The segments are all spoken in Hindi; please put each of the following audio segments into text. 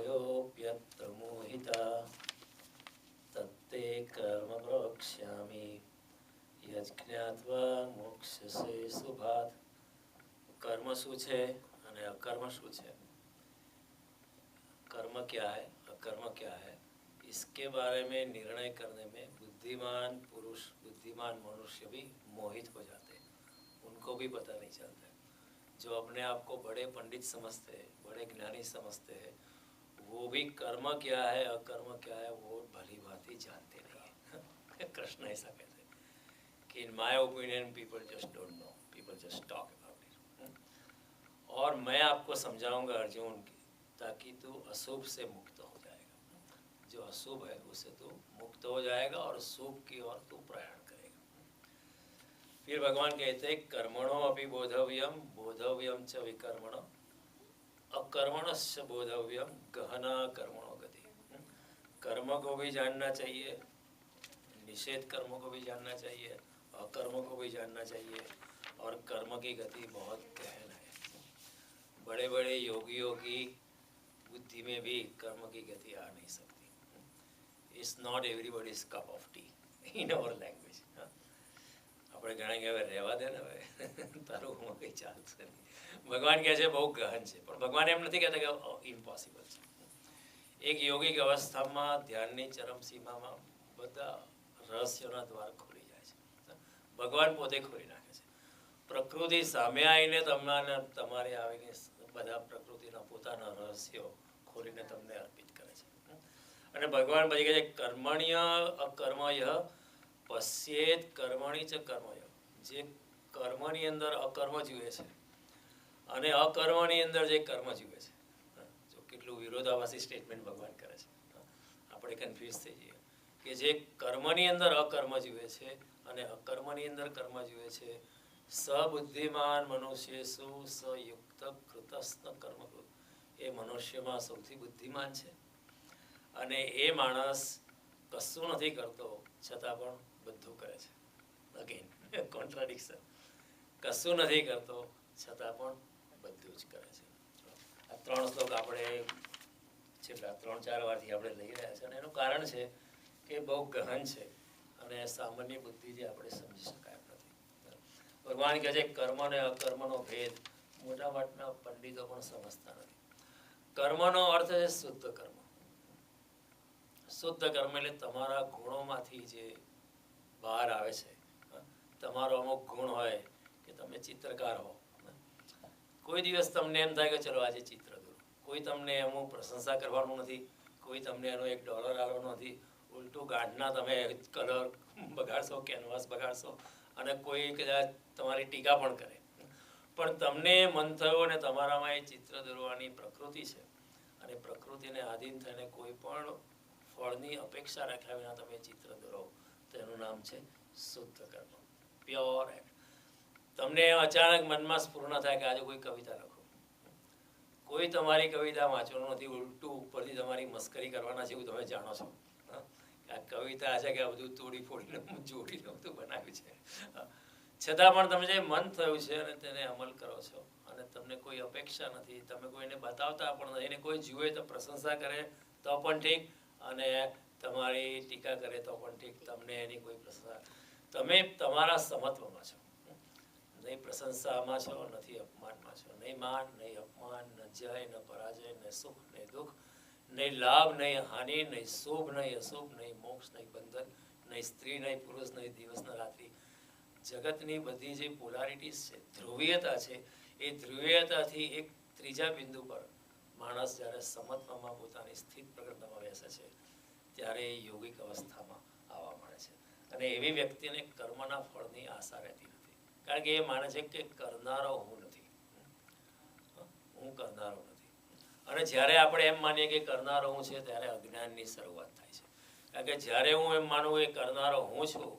मायोऽप्यत्र मोहिता तत्ते कर्म प्रवक्ष्यामि यज्ञात्वा मोक्षसे शुभात्। कर्म શું છે અને અકર્મ શું છે, कर्म क्या है अकर्म क्या है, इसके बारे में निर्णय करने में बुद्धिमान पुरुष बुद्धिमान मनुष्य भी मोहित हो जाते हैं, उनको भी पता नहीं चलता है। जो अपने आप को बड़े पंडित समझते हैं, बड़े ज्ञानी समझते हैं, वो भी कर्म क्या है अकर्म क्या है वो भली भांति जानते नहीं है। कृष्ण ऐसा कहते हैं कि in my opinion people just don't know, people just talk about it. और मैं आपको समझाऊंगा अर्जुन ताकि तू अशुभ से मुक्त हो जाएगा, जो अशुभ है उससे तू मुक्त हो जाएगा और शुभ की ओर तू प्रयाण करेगा। फिर भगवान कहते हैं कर्मणो अपि बोधव्यम बोधव्यम च विकर्मण अकर्मणस्य बोधव्यम गहना कर्मणो गति। कर्म को भी जानना चाहिए, निषेध कर्म को भी जानना चाहिए, अकर्म को भी जानना चाहिए, और कर्म की गति बहुत गहन है। बड़े बड़े योगियों की बुद्धि में भी कर्म की गति आ नहीं सकती। It's not everybody's cup of T in our language. આપણે ઘણા કે હવે રહેવા દે ને, હવે તારું હું કંઈ ચાલશે નહીં. ભગવાન કહે છે બહુ ગહન છે, પણ ભગવાન એમ નથી કહેતા કે ઇમ્પોસિબલ છે. એક યોગિક અવસ્થામાં ધ્યાનની ચરમ સીમામાં બધા રહસ્યોના દ્વાર ખુલી જાય છે. ભગવાન પોતે ખોલી નાખે છે. પ્રકૃતિ સામે આવીને તમારે આવીને બધા પ્રકૃતિના પોતાના રહસ્યો ખોલીને તમને અર્પિત કરે છે. અને ભગવાન પછી કહે છે કર્મણ્ય અકર્મય પશ્યેત કર્મણી ચ કર્મય. જે કર્મની અંદર અકર્મ જુએ છે અને અકર્મની અંદર જે કર્મ જુએ છે, જો કેટલું વિરોધાભાસી સ્ટેટમેન્ટ ભગવાન કરે છે. આપણે કન્ફ્યુઝ થઈ જઈએ કે જે કર્મની અંદર અકર્મ જુએ છે અને અકર્મની અંદર કર્મ જુએ છે, સબુદ્ધિમાન મનુષ્યેષુ સયુક્ત કૃતસ્ન કર્મકૃત. એ મનુષ્યમાં સૌથી બુદ્ધિમાન છે અને એ માણસ કશું નથી કરતો છતાં પણ બધું કરે છે. Again contradiction. કશું નથી કરતો છતાં પણ બધું જ કરે છે. આ 3 શ્લોક આપણે છેલ્લા 3-4 વારથી આપણે લઈ રહ્યા છે અને એનું કારણ છે કે બહુ ગહન છે અને સામાન્ય બુદ્ધિથી આપણે સમજી શકાય નથી. ભગવાન કહે છે કર્મ અને અકર્મનો ભેદ મોટા મોટા પંડિતો પણ સમજતા નથી. કર્મનો અર્થ છે શુદ્ધ કર્મ. શુદ્ધ કર્મ એટલે તમારા ગુણોમાંથી જે બહાર આવે છે. તમારો અમુક ગુણ હોય કે તમે ચિત્રકાર હો, કોઈ દિવસ તમને એમ થાય કે ચલો આજે ચિત્ર દોરો. કોઈ તમને એનું પ્રશંસા કરવાનું નથી, કોઈ તમને એનો $1 આપવાનો નથી. ઉલટું ગાઢના તમે કલર બગાડશો, કેનવાસ બગાડશો અને કોઈ કદાચ તમારી ટીકા પણ કરે. પણ તમને મન થયું અને તમારામાં એ ચિત્ર દોરવાની પ્રકૃતિ છે અને પ્રકૃતિને આધીન થઈને કોઈ પણ ફળની અપેક્ષા રાખ્યા વિના તમે ચિત્ર દોરો તો એનું નામ છે શુદ્ધ કર્મ, પ્યોર એક્ટ. તમને અચાનક મનમાં સ્ફૂર્ણ થાય કે આજે કોઈ કવિતા લખો. કોઈ તમારી કવિતા વાંચવાનું નથી, ઉલટું ઉપરથી તમારી મસ્કરી કરવાના છે એવું તમે જાણો છો. આ કવિતા છે કે આ બધું તોડી ફોડીને જોડીને બધું બનાવ્યું છે, છતાં પણ તમે જે મન થયું છે અને તેને અમલ કરો છો અને તમને કોઈ અપેક્ષા નથી, તમે કોઈને બતાવતા પણ નથી, એને કોઈ જુએ તો પ્રશંસા કરે તો પણ ઠીક અને તમારી ટીકા કરે તો પણ ઠીક, તમને એની કોઈ પ્રશંસા, તમે તમારા સમત્વમાં છો. નહીં પ્રશંસામાં છો, નથી અપમાનમાં છો. નહીં માન, નહીં અપમાન, ન જય, ન પરાજય, ન સુખ, નહીં દુઃખ, નહીં લાભ, નહીં હાનિ, નહીં શુભ, નહીં અશુભ, નહીં મોક્ષ, નહીં બંધન, નહીં સ્ત્રી, નહીં પુરુષ, નહીં દિવસ ન રાત્રિ. જગતની બધી જે પોલારિટીઝ છે, ધ્રુવીયતા છે, એ ધ્રુવીયતાથી એક ત્રીજા બિંદુ પર માણસ જ્યારે સમત્વમાં પોતાની સ્થિત પ્રકૃતિમાં બેસે છે ત્યારે એ યોગિક અવસ્થામાં આવવા મળે છે. અને એવી વ્યક્તિને કર્મના ફળની આશા રહેતી નથી, કારણ કે એ માને છે કે કરનારો હું નથી, હું કરનારો નથી. અને જ્યારે આપણે એમ માનીએ કે કરનારો હું છે ત્યારે અજ્ઞાનની શરૂઆત થાય છે. કારણ કે જ્યારે હું એમ માનું કે કરનારો હું છું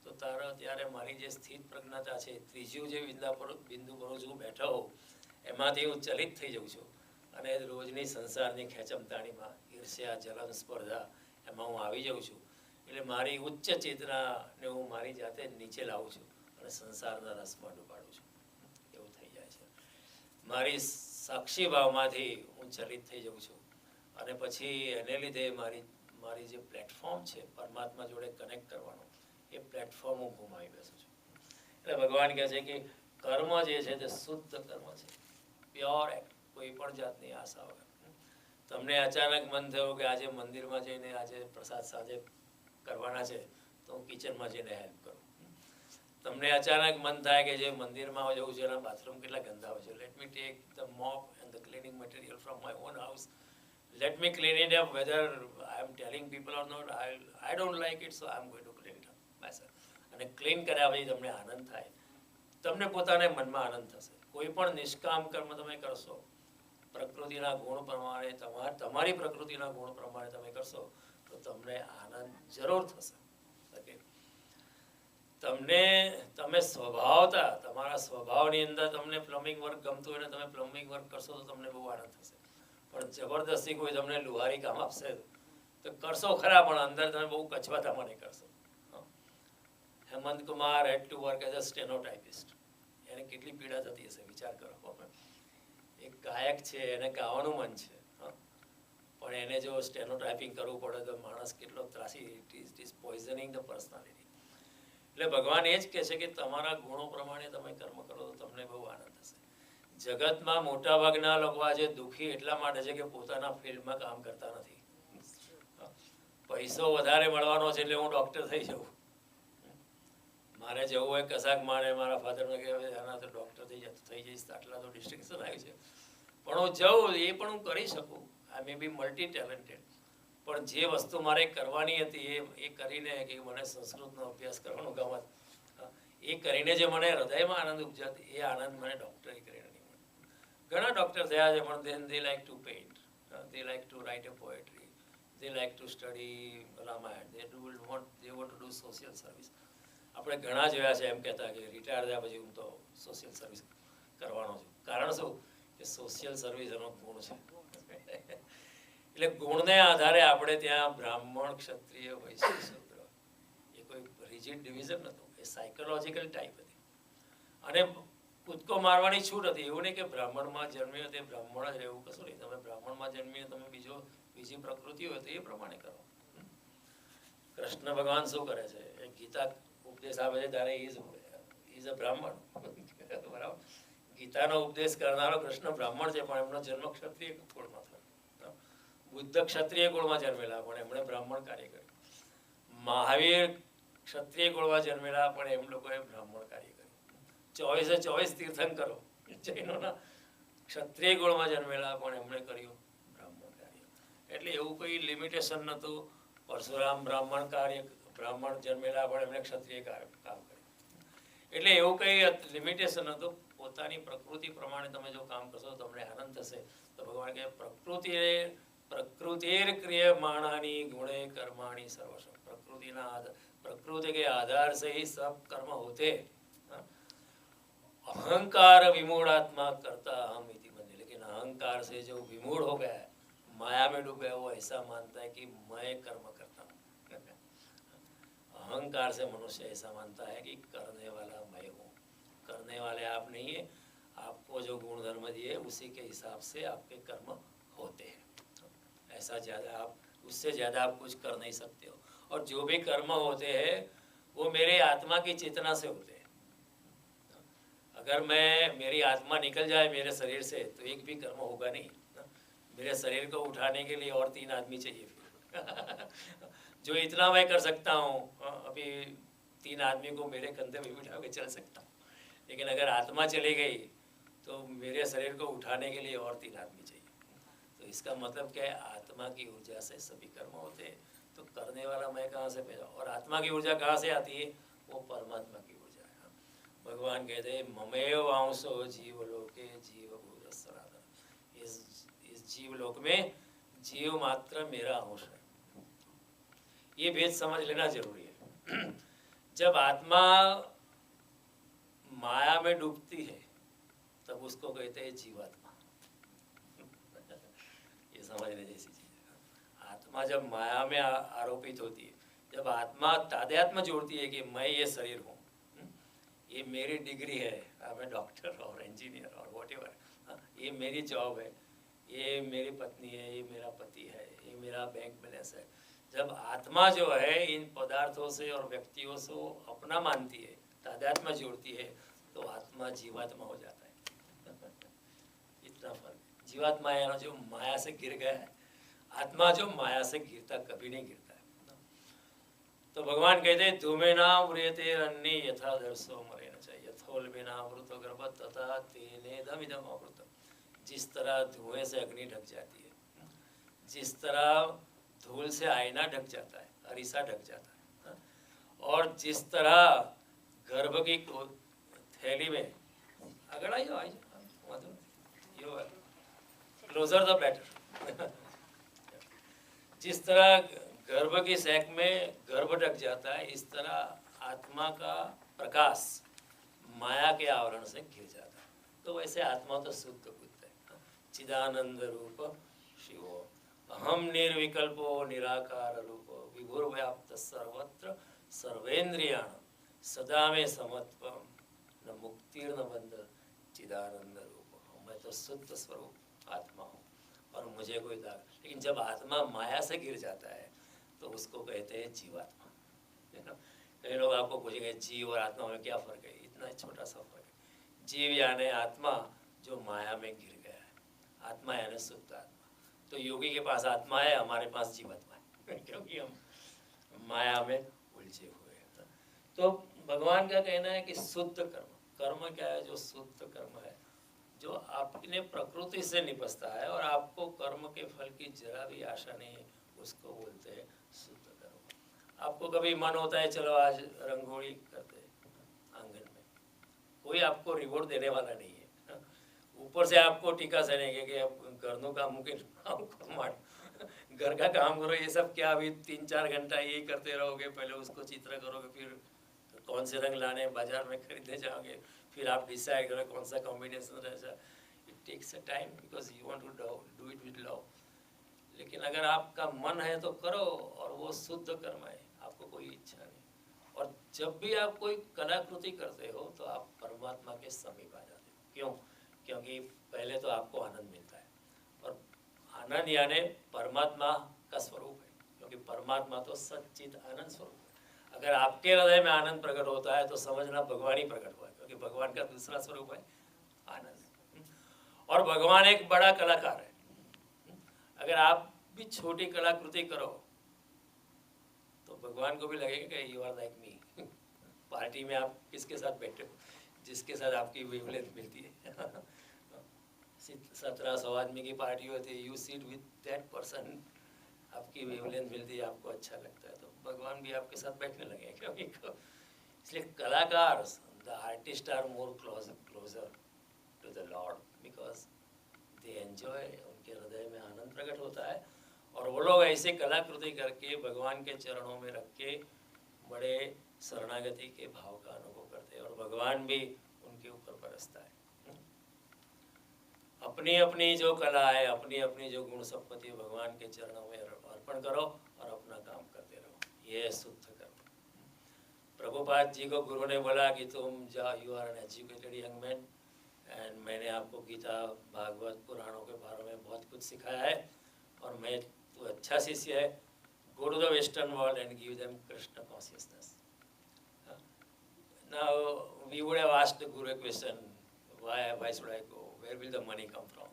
તો ત્યારે મારી જે સ્થિત પ્રજ્ઞતા છે, ત્રીજું જે બિંદુ પર હું બેઠો હોઉં એમાંથી હું ચલિત થઈ જાઉં છું અને રોજની સંસારની ખેંચમતાણીમાં ઈર્ષ્યા, જલન, સ્પર્ધા એમાં હું આવી જાઉં છું. એટલે મારી ઉચ્ચ ચેતનાને હું મારી જાતે નીચે લાવું છું અને સંસારના રસમાં ડૂબાડું છું. એવું થઈ જાય છે. મારી સાક્ષી ભાવમાંથી હું ચલિત થઈ જાઉં છું અને પછી એને લીધે મારી જે પ્લેટફોર્મ છે પરમાત્મા જોડે કનેક્ટ કરવાનો, એ પ્લેટફોર્મ હું ગુમાવી બેસું છું. એટલે ભગવાન કહે છે કે કર્મ જે છે તે શુદ્ધ કર્મ છે, પ્યોર એક્ટ, કોઈ પણ જાતની આશા વગર. તમને અચાનક મન થયું કે આજે મંદિરમાં જઈને આજે પ્રસાદ સાંજે કરવાના છે તો હું કિચનમાં જઈને હેલ્પ કરું. તમને અચાનક મન થાય કે જે મંદિરમાં જવું છે એના બાથરૂમ કેટલા ગંદા હોય છે, let me take the mop and the cleaning material from my own house, let me clean it up whether I am telling people or not. I don't like it, so I am going to clean it up myself. અને ક્લીન કર્યા પછી તમને આનંદ થાય, તમને પોતાને મનમાં આનંદ થશે. કોઈ પણ નિષ્કામ કર્મ તમે કરશો પ્રકૃતિના ગુણ પ્રમાણે, તમારી પ્રકૃતિના ગુણ પ્રમાણે તમે કરશો તો તમને આનંદ જરૂર થશે. તમે સ્વભાવતા તમારા સ્વભાવની અંદર તમને પ્લમ્બિંગ વર્ક ગમતું હોય ને તમે પ્લમ્બિંગ વર્ક કરશો તો તમને બહુ આનંદ થશે. પણ જબરદસ્તી કોઈ તમને લુહારી કામ આપશે તો કરશો ખરા, પણ અંદર તમે બહુ કચવાતામાં નહીં કરશો. હેમંત કુમાર હેડ ટુ વર્ક એઝ અ સ્ટેનોટાઇપિસ્ટ. એને કેટલી પીડા થતી હશે વિચાર કરો. એક ગાયક છે, એને ગાવાનું મન છે, પણ એને જો સ્ટેનોટાઇપિંગ કરવું પડે તો માણસ કેટલો ત્રાસી. It is poisoning the personality. એટલે ભગવાન એ જ કહે છે કે તમારા ગુણો પ્રમાણે તમે કર્મ કરો તો તમને બહુ આનંદ થશે. જગતમાં મોટાભાગના લોકો આજે દુઃખી એટલા માટે છે કે પોતાના ફિલ્ડમાં કામ કરતા નથી. પૈસો વધારે મળવાનો છે એટલે હું ડૉક્ટર થઈ જાઉં, મારે જવું હોય કશાક મારે મારા ફાધરને કહે આના તો ડૉક્ટર થઈ જઈશ, આટલા તો ડિસ્ટિંક્શન આવ્યું છે, પણ હું જાઉં એ પણ હું કરી શકું. આઈ મે બી મલ્ટી ટેલેન્ટેડ, પણ જે વસ્તુ મારે કરવાની હતી એ કરીને, કે મને સંસ્કૃતનો અભ્યાસ કરવાનો ગમત, એ કરીને જે મને હૃદયમાં આનંદ ઉપજાતો એ આનંદ મને ડૉક્ટરી કરીને નહીં મળે. ઘણા ડૉક્ટર થયા છે પણ then they like to paint, they like to write a poetry, they like to study Ramayan, they want to do social service. આપણે ઘણા જોયા છે એમ કહેતા કે રિટાયર થયા પછી હું તો સોશિયલ સર્વિસ કરવાનો છું. કારણ શું કે સોશિયલ સર્વિસ એનો ગુણ છે. એટલે ગુણને આધારે આપણે ત્યાં બ્રાહ્મણ, ક્ષત્રિય, વૈશ્ય, શૂદ્ર એ કોઈ રિજિડ ડિવિઝન નહોતું, એ સાયકોલોજીકલ ટાઈપ હતી. અને કૂદકો મારવાની છૂટ હતી. એવું નહીં કે બ્રાહ્મણમાં જન્મ્યો તે બ્રાહ્મણ જ રહેવું, કશું નહીં. તમે બ્રાહ્મણમાં જન્મીએ, તમે બીજી પ્રકૃતિ હોય તો એ પ્રમાણે કરો. કૃષ્ણ ભગવાન શું કરે છે, એ ગીતા ઉપદેશ આપે છે ત્યારે ઇઝ અ બ્રાહ્મણ, બરાબર. ગીતાનો ઉપદેશ કરનારો કૃષ્ણ બ્રાહ્મણ છે, પણ એમનો જન્મ ક્ષત્રિય કુળમાં થયો. બુદ્ધ ક્ષત્રિય કુળમાં જન્મેલા, પણ એમણે બ્રાહ્મણ કાર્ય કર્યું. મહાવીર ક્ષત્રિય કુળમાં જન્મેલા, પણ એમ લોકોએ બ્રાહ્મણ કાર્ય કર્યું. 24 તીર્થંકરો જૈનોના ક્ષત્રિય કુળમાં જન્મેલા, પણ એમણે કર્યું બ્રાહ્મણ કાર્ય. એટલે એવું કોઈ લિમિટેશન નહોતું. પરશુરામ બ્રાહ્મણ જન્મેલા, પણ એમણે ક્ષત્રિય કામ કર્યું. એટલે એવું કંઈ લિમિટેશન નહોતું. પોતાની પ્રકૃતિ પ્રમાણે તમે જો કામ કરશો તમને આનંદ થશે. તો ભગવાન કહે પ્રકૃતિર ક્રિયમાણાની ગુણે કર્માણી સર્વસ્વ. प्रकृति के आधार से ही सब कर्म होते. अहंकार विमूढ़ात्मा करता हम इति बंधे. लेकिन अहंकार से जो विमूढ़ हो गया है, माया में डूब गया, वो ऐसा मानता है कि मैं कर्म करता हूँ. अहंकार से मनुष्य ऐसा मानता है कि करने वाला मैं हूँ. करने वाले आप नहीं है. आपको जो गुण धर्म दिए उसी के हिसाब से आपके कर्म होते हैं. ऐसा ज़्यादा आप उससे ज़्यादा आप कुछ कर नहीं सकते हो. और जो भी कर्म होते हैं वो मेरे आत्मा की चेतना से होते हैं. अगर मेरी आत्मा निकल जाए मेरे शरीर से तो एक भी कर्म होगा नहीं. मेरे शरीर को उठाने के लिए और 3 आदमी चाहिए फिर. जो इतना मैं कर सकता हूँ, अभी 3 आदमी को मेरे कंधे पे बिठा के चल सकता हूँ. लेकिन अगर आत्मा चली गई तो मेरे शरीर को उठाने के लिए और 3 आदमी चाहिए. तो इसका मतलब क्या है, आत्मा की ऊर्जा से सभी कर्म होते हैं. तो करने वाला मैं कहाँ से पैदा, और आत्मा की ऊर्जा कहाँ से आती है, वो परमात्मा की ऊर्जा है. भगवान कहते हैं ममेव वांसो जीवलोके जीवभूत सनातन. इस जीवलोक में जीव मात्र मेरा अंश है. ये भेद समझ लेना जरूरी है. जब आत्मा माया में डूबती है तब उसको कहते हैं जीवात्मा. ये समझने जैसी चीज है. आत्मा जब माया में आरोपित होती है, जब आत्मा तादात्म्य जोड़ती है कि मैं ये शरीर हूँ, ये मेरी डिग्री है, मैं डॉक्टर और इंजीनियर और व्हाटएवर, ये मेरी जॉब है, ये मेरी पत्नी है, ये मेरा पति है, ये मेरा बैंक बैलेंस है। जब आत्मा जो है इन पदार्थों से और व्यक्तियों से अपना मानती है, तादात्म्य जोड़ती है, तो आत्मा जीवात्मा हो जाता है। इतना फर्क। जीवात्मा यानी जो माया से गिर गया है, आत्मा जो माया से गिरता कभी नहीं गिरता है। तो भगवान कहते हैं धूमेना व्रियते अन्य यथा दर्शो मरेण च यथोल बिना अमृत गर्भ तथा तेनेदमिदम अमृत। जिस तरह धुएं से अग्नि ढक जाती है, जिस तरह धूल से आईना ढक जाता है, अरीसा ढक जाता है, और जिस तरह गर्भ की थैली में अगर आई क्लोजर द बेटर जिस तरह गर्भ की सैक में गर्भ ढक जाता है, इस तरह आत्मा का प्रकाश माया के आवरण से घिर जाता है। तो वैसे आत्मा तो शुद्ध बुद्ध है, चिदानंद रूप शिवो अहम निर्विकल्पो निराकार रूपो विभुर्व्याप्त सर्वत्र सर्वेन्द्रियाण सदा में समत्वम न मुक्तिर्न बंध चिदानंद रूप। मैं तो शुद्ध स्वरूप आत्मा हूँ और मुझे कोई दाग। लेकिन जब आत्मा माया से गिर जाता है तो उसको कहते हैं जीवात्मा। कई लोग आपको पूछेंगे जीव और आत्मा में क्या फ़र्क है? इतना छोटा सा फ़र्क है। जीव यानी आत्मा जो माया में गिर गया है, आत्मा यानी शुद्ध आत्मा। तो योगी के पास आत्मा है, हमारे पास जीवात्मा है क्योंकि हम माया में उलझे हुए हैं। तो भगवान का कहना है कि शुद्ध कर्म, कर्म क्या है? जो शुद्ध कर्म है, जो अपने प्रकृति से निपजता है और आपको कर्म के फल की जरा भी आशा नहीं है, उसको बोलते हैं शुद्ध कर्म। आपको कभी मन होता है चलो आज रंगोली करते आंगन में, कोई आपको रिवॉर्ड देने वाला नहीं है। ऊपर से आपको टीका सनेंगे कि अब घरनों काम के घर का काम करो, ये सब क्या अभी 3-4 घंटा यही करते रहोगे, पहले उसको चित्र करोगे, फिर कौन से रंग लाने बाजार में खरीदने जाओगे, फिर आप डिसाइड करो कौन सा कॉम्बिनेशन रहेगा। It takes a time because you want to do it with love. लेकिन अगर आपका मन है तो करो, और वो शुद्ध कर्म है, आपको कोई इच्छा नहीं। और जब भी आप कोई कलाकृति करते हो तो आप परमात्मा के समीप आ जाते हो। क्यों? क्योंकि पहले तो आपको आनंद मिलता है, और आनंद यानी परमात्मा का स्वरूप है, क्योंकि परमात्मा तो सच्चित आनंद स्वरूप है। अगर आपके हृदय में आनंद प्रकट होता है तो समझना भगवान ही प्रकट हुआ है, क्योंकि भगवान का दूसरा स्वरूप है आनंद। और भगवान एक बड़ा कलाकार है। अगर आप भी छोटी कलाकृति करो तो भगवान को भी लगेगा कि you are like me. Party में आप किसके साथ बैठे हो? जिसके साथ आपकी वेवलेंथ मिलती है। 1700 आदमी की पार्टी होती है, you seat with that person, आपकी वेवलेंथ मिलती है, आपको अच्छा लगता है, तो भगवान भी आपके साथ बैठने लगे। क्योंकि इसलिए कलाकार, the artist are more closer to the lord because they enjoy. उनके हृदय में आनंद प्रकट होता है, और वो लोग ऐसे कलाकृति करके भगवान के चरणों में रख के बड़े शरणागति के भाव का अनुभव करते हैं, और भगवान भी उनके ऊपर बरसता है। अपनी अपनी जो कला है, अपनी अपनी जो गुण संपत्ति भगवान के चरणों में अर्पण करो और अपना काम करते रहो। ये शुद्ध कर्म। प्रभुपाद जी को गुरु ने बोला कि तुम जाओ, you are an educated young man, and मैंने आपको गीता भागवत पुराणों के बारे में बहुत कुछ सिखाया है, और मैं तो अच्छा शिष्य है, go to the western world and give them Krishna consciousness. Now we would have asked the guru a question, why should I go? Where will the money come from?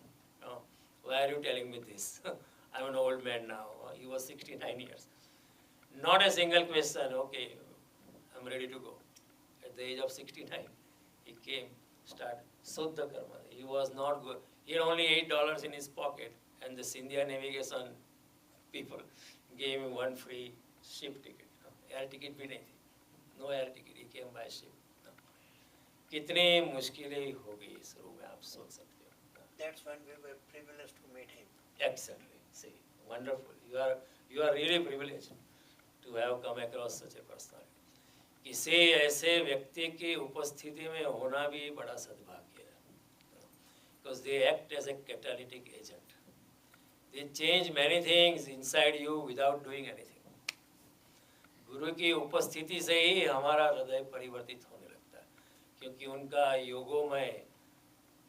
Why are you telling me this? I'm an old man now. He was 69 years. Not a single question. Okay, I'm ready to go. At the age of 69, he came, started Suddha Karma. He was not good. He had only $8 in his pocket, and the Scindia Navigation people gave him one free ship ticket. Air ticket भी नहीं थी. No air ticket. He came by ship. कितनी मुश्किलें हो गई शुरू में, आप सोच सकते हो। That's when we were privileged to meet him. Exactly. See, wonderful. You are really privileged to have come across such a personality. किसी ऐसे व्यक्ति की उपस्थिति में होना भी बड़ा सद्भाग्य है, because they act as a catalytic agent. They change many things inside you without doing anything. गुरु की उपस्थिति से ही हमारा हृदय परिवर्तित होने लगता है, क्योंकि उनका योगोमय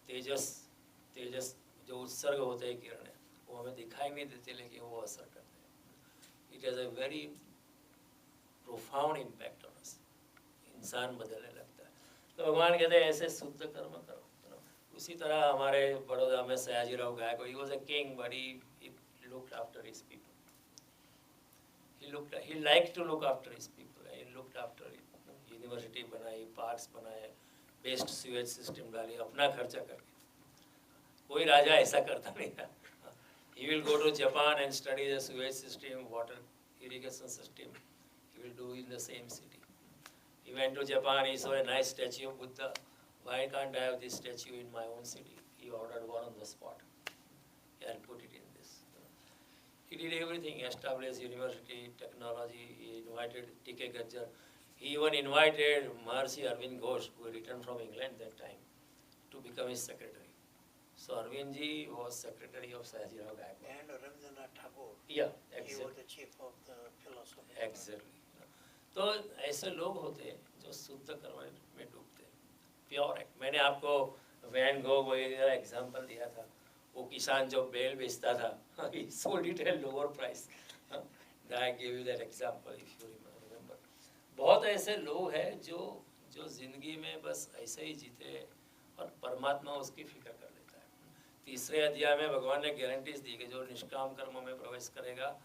तेजस जो उत्सर्ग होते हैं किरणें, वो हमें दिखाई नहीं देते लेकिन वो असर करते हैं। It has a very profound impact on us. इंसान बदलने लगता है। तो भगवान कहते हैं ऐसे शुद्ध कर्म करो। उसी तरह हमारे बड़ौदा में Sayajirao Gaekwad, he was a king but he looked after his people. He liked to look after his people. He looked after university बनाई, पार्क्स बनाए, बेस्ट सीवेज सिस्टम डाली अपना खर्चा करके। कोई राजा ऐसा करता नहीं था। He will go to Japan and study the sewage system, water irrigation system. He will do in the same city. He went to Japan, he saw a nice statue of Buddha. Why can't I have this statue in my own city? He ordered one on the spot and put it in this. He did everything, established university, technology, he invited T.K. Gajjar. He even invited Maharshi Arvind Ghosh, who had returned from England that time, to become his secretary. So Arvind ji was secretary of Sayajirao Gaikwad. And Rabindranath Tagore. Yeah, He exactly. was the chief of the philosophy. Exactly. तो ऐसे लोग होते हैं जो शुद्ध कर्म में डूबते हैं, प्योर है। मैंने आपको वैन गॉग वगैरह एग्जांपल दिया था। वो किसान जो बेल बेचता था, he sold it at lower price. I gave you that example if you remember. बहुत ऐसे लोग हैं जो जिंदगी में बस ऐसे ही जीते हैं और परमात्मा उसकी फिक्र कर लेता है। तीसरे अध्याय में भगवान ने गारंटीज दी कि जो निष्काम कर्मों में प्रवेश करेगा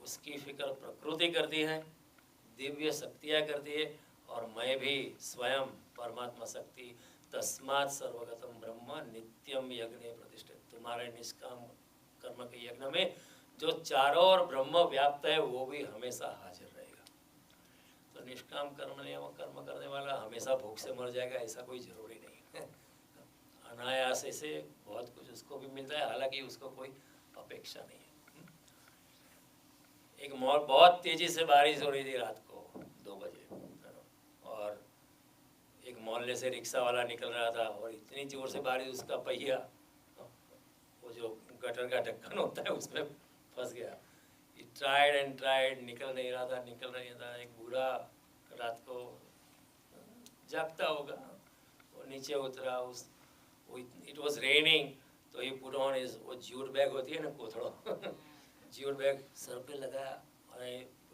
उसकी फिक्र प्रकृति करती है, दिव्य शक्तियाँ करती है, और मैं भी स्वयं परमात्मा शक्ति, तस्मात् सर्वगतम ब्रह्म नित्यम यज्ञ प्रतिष्ठित। तुम्हारे निष्काम कर्म के यज्ञ में जो चारों ओर ब्रह्म व्याप्त है वो भी हमेशा हाजिर रहेगा। तो निष्काम कर्म करने वाला हमेशा भूख से मर जाएगा ऐसा कोई जरूरी नहीं है। अनायास से बहुत कुछ उसको भी मिलता है, हालांकि उसको कोई अपेक्षा नहीं है। एक बहुत तेजी से बारिश हो रही थी रात को 2 बजे, और एक मोहल्ले से रिक्शा वाला निकल रहा था और इतनी जोर से बारिश, उसका पहिया वो जो गटर का ढक्कन होता है उसमें फंस गया। ट्राइड एंड ट्राइड, निकल नहीं रहा था। एक बूढ़ा रात को जागता होगा, वो नीचे उतरा, इट वाज रेनिंग, तो ही पुट ऑन हिज, वो ज्यूट बैग होती है ना, कोथड़ो ज्यूट बैग सर पे लगाया, और